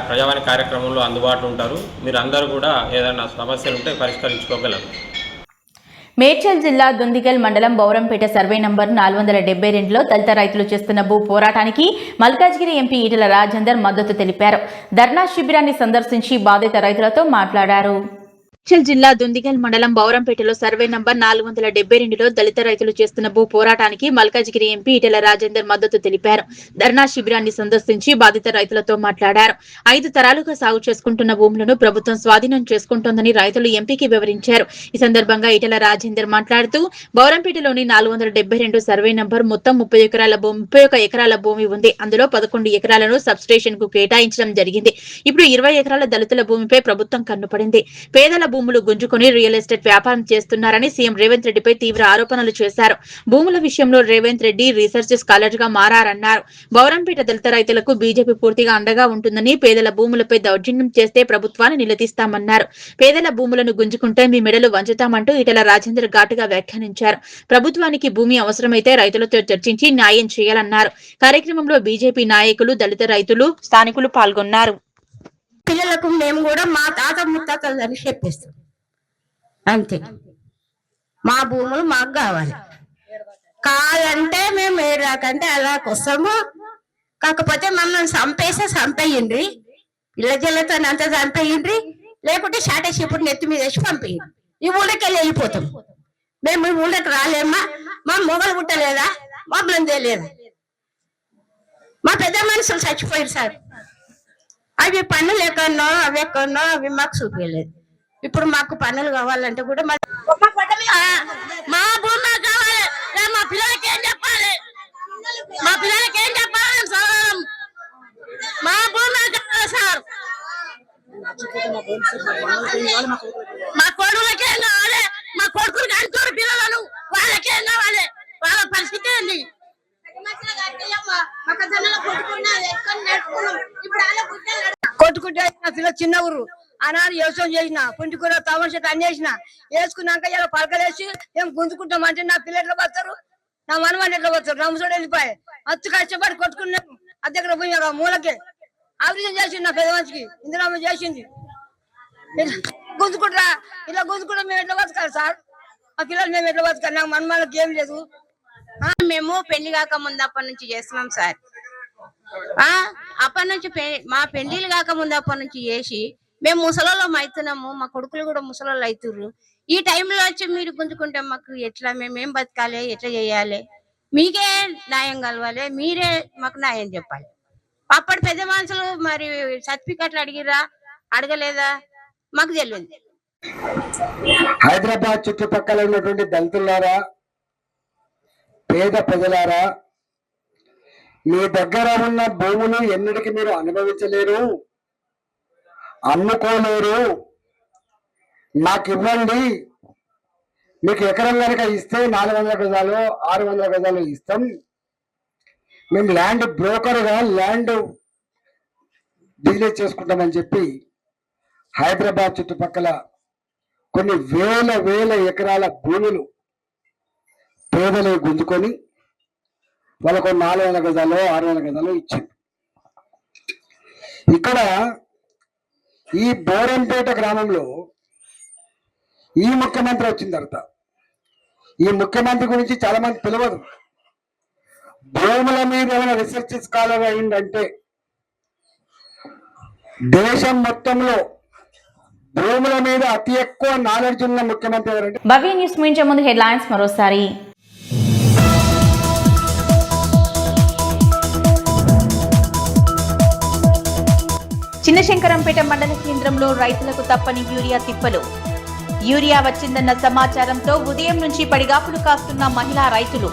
ప్రజావాణి కార్యక్రమంలో అందుబాటులో ఉంటారు. మీరు అందరూ కూడా ఏదైనా సమస్యలు ఉంటే పరిష్కరించుకోగలరు. మేడ్చల్ జిల్లా దుందిగల్ మండలం బౌరంపేట సర్వే నంబర్ 472లో దళిత రైతులు చేస్తున్న భూ పోరాటానికి మల్కాజ్గిరి ఎంపీ ఈటెల రాజేందర్ మద్దతు తెలిపారు. ధర్నా శిబిరాన్ని సందర్శించి బాధిత రైతులతో మాట్లాడారు. మేడ్చల్ జిల్లా దుందిగల్ మండలం బౌరంపేటలో సర్వే నంబర్ 472లో దళిత రైతులు చేస్తున్న భూ పోరాటానికి మల్కాజ్గిరి ఎంపీ ఈటెల రాజేందర్ మద్దతు తెలిపారు. ధర్నా శిబిరాన్ని సందర్శించి బాధిత రైతులతో మాట్లాడారు. 5 తరాలుగా సాగు చేసుకుంటున్న భూములను ప్రభుత్వం స్వాధీనం చేసుకుంటోందని రైతులు ఎంపీకి వివరించారు. ఈ సందర్భంగా ఈటెల రాజేందర్ మాట్లాడుతూ బౌరంపేటలోని 472 సర్వే నంబర్ మొత్తం 31 ఎకరాల భూమి ఉంది. అందులో 11 ఎకరాలను సబ్ స్టేషన్ కు కేటాయించడం జరిగింది. ఇప్పుడు 20 ఎకరాల దళితుల భూమిపై ప్రభుత్వం కన్నుపడింది. పేదల భూములు గుంజుకొని రియల్ ఎస్టేట్ వ్యాపారం చేస్తున్నారని సీఎం రేవంత్ రెడ్డిపై తీవ్ర ఆరోపణలు చేశారు. భూముల విషయంలో రేవంత్ రెడ్డి రీసెర్చ్ స్కాలర్ గా మారారన్నారు. బౌరంపేట దళిత రైతులకు బీజేపీ పూర్తిగా అండగా ఉంటుందని, పేదల భూములపై దౌర్జన్యం చేస్తే ప్రభుత్వాన్ని నిలదీస్తామన్నారు. పేదల భూములను గుంజుకుంటే మీ మెడలు వంచుతామంటూ ఈటెల రాజేందర్ ఘాటుగా వ్యాఖ్యానించారు. ప్రభుత్వానికి భూమి అవసరమైతే రైతులతో చర్చించి న్యాయం చేయాలన్నారు. కార్యక్రమంలో బీజేపీ నాయకులు, దళిత రైతులు, స్థానికులు పాల్గొన్నారు. పిల్లలకు మేము కూడా మా తాత ముత్తాతలు అని చెప్పేస్తాం అంతే. మా భూములు మాకు కావాలి. కాదంటే మేము ఏడాకంటే అలాగ వస్తాము. కాకపోతే మమ్మల్ని చంపేయండి, పిల్ల జిల్లతో అంత చంపేయండి, లేకుంటే షాటేషిప్పుడు నెత్తి మీద వేసి పంపేయండి. ఈ ఊళ్ళకి వెళ్ళిపోతాం. మేము ఈ ఊళ్ళకి రాలేమా? మా మొగలు పుట్టలేదా? మమ్మల్ని తెలియదా? మా పెద్ద మనుషులు చచ్చిపోయారు సార్. అవి పన్నులు ఎక్కడో అవి ఎక్కడో అవి మాకు చూపించలేదు. ఇప్పుడు మాకు పన్నులు కావాలంటే కూడా మా భూమి కావాలి. మా పిల్లలకి ఏం చెప్పాలి? మా పిల్లలకి ఏం చెప్పాలి సార్? మా భూమి కావాలి సార్. మా కొడుకులకేం కావాలి? మా కొడుకులు అంటారు పిల్లలను, వాళ్ళకేం కావాలి? వాళ్ళ పరిస్థితి ఏంది? కొట్టుకుంటే చిన్న ఊరు ఆనాడు వ్యవసాయం చేసిన పుంజుకూర తమర చెట్టు అన్ని వేసిన వేసుకున్నాక ఇలా పలకలేసి ఏం గుంజుకుంటామంటే నా పిల్లలు ఎట్లా పోతారు, నా మనవాళ్ళు ఎట్లా పోతారు? రమ్మసోడు వెళ్ళిపోయి అత్తు కష్టపడి కొట్టుకున్నాము. అది దగ్గర పోయి మూలకే అభివృద్ధి చేసింది. నా పెద్ద మనిషికి ఇందిరామ్మ చేసింది. గుంజుకుంటారా? ఇలా గుంజుకుంటా మేము ఎట్లా బతకాలి సార్? ఆ పిల్లలు మేము ఎట్లా బతకాలి? నాకు మనమాలకి ఏం లేదు. మేము పెళ్లి కాక ముందు అప్పటి నుంచి చేస్తున్నాం సార్. అప్పటి నుంచి మా పెళ్లిళ్ళు కాక ముందు అప్పటి నుంచి చేసి మేము ముసలోళ్ళం అవుతున్నాము. మా కొడుకులు కూడా ముసలోళ్ళు అవుతుర్రు. ఈ టైంలో వచ్చి మీరు గుంజుకుంటే మాకు ఎట్లా? మేమేం బతకాలి? ఎట్లా చేయాలి? మీకే న్యాయం కలవాలి, మీరే మాకు న్యాయం చెప్పాలి. అప్పటి పెద్ద మనుషులు మరి సర్టిఫికెట్లు అడిగిరా అడగలేదా మాకు తెలియదు. హైదరాబాద్ చుట్టుపక్కల ఉన్నటువంటి దళితులారా, పేద ప్రజలారా, మీ దగ్గర ఉన్న భూములు ఎన్నటికి మీరు అనుభవించలేరు, అమ్ముకోలేరు. నాకు ఇవ్వండి. మీకు ఎకరం కనుక ఇస్తే 400 గజాలు 600 గజాలు ఇస్తాం. మేము ల్యాండ్ బ్రోకర్గా ల్యాండ్ బిజినెస్ చేసుకుంటామని చెప్పి హైదరాబాద్ చుట్టుపక్కల కొన్ని వేల ఎకరాల భూములు పేదలు గుంజుకొని వాళ్ళకు 400 గజాలు 600 గజాలు ఇచ్చింది. ఇక్కడ ఈ బోరంపేట గ్రామంలో ఈ ముఖ్యమంత్రి వచ్చిన తర్వాత ఈ ముఖ్యమంత్రి గురించి చాలా మంది తెలియదు. భూముల మీద ఏమైనా రీసెర్చ్ స్కాలర్ అయిందంటే దేశం మొత్తంలో భూముల మీద అతి ఎక్కువ నాలెడ్జ్ ఉన్న ముఖ్యమంత్రి ఎవరంటే. భవ్య న్యూస్ ముగించే ముందు హెడ్లైన్స్ మరోసారి. చిన్నశంకరంపేట మండల కేంద్రంలో రైతులకు తప్పని యూరియా తిప్పలు. యూరియా వచ్చిందన్న సమాచారంతో ఉదయం నుంచి పడిగాపులు కాస్తున్న మహిళా రైతులు.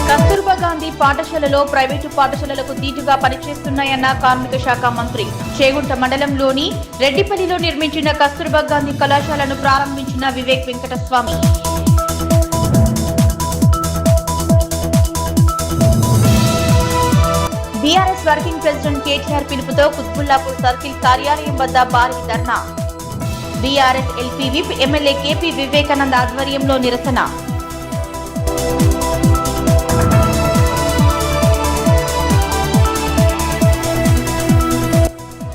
కస్తూర్బా గాంధీ పాఠశాలలో ప్రైవేటు పాఠశాలలకు దీటుగా పనిచేస్తున్నాయన్న కార్మిక శాఖ మంత్రి. చేగుంట మండలంలోని రెడ్డిపల్లిలో నిర్మించిన కస్తూర్బా గాంధీ కళాశాలను ప్రారంభించిన Vivek Venkataswamy. BRS working president KTR పిలుపుతో కుత్బుల్లాపూర్ సర్కిల్ కార్యాలయం వద్ద భారీ ధర్నా. BRS LP whip MLA KP Vivekanand ఆధ్వర్యంలో నిరసన.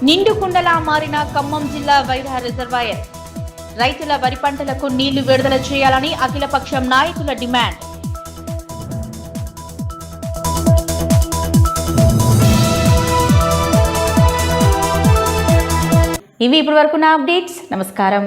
నిండు కుండలా మారిన ఖమ్మం జిల్లా వైరా రిజర్వాయర్. రైతుల వరి పంటలకు నీళ్లు విడుదల చేయాలని అఖిలపక్షం నాయకుల డిమాండ్. ఇవి ఇప్పటి వరకున్న అప్డేట్స్. నమస్కారం.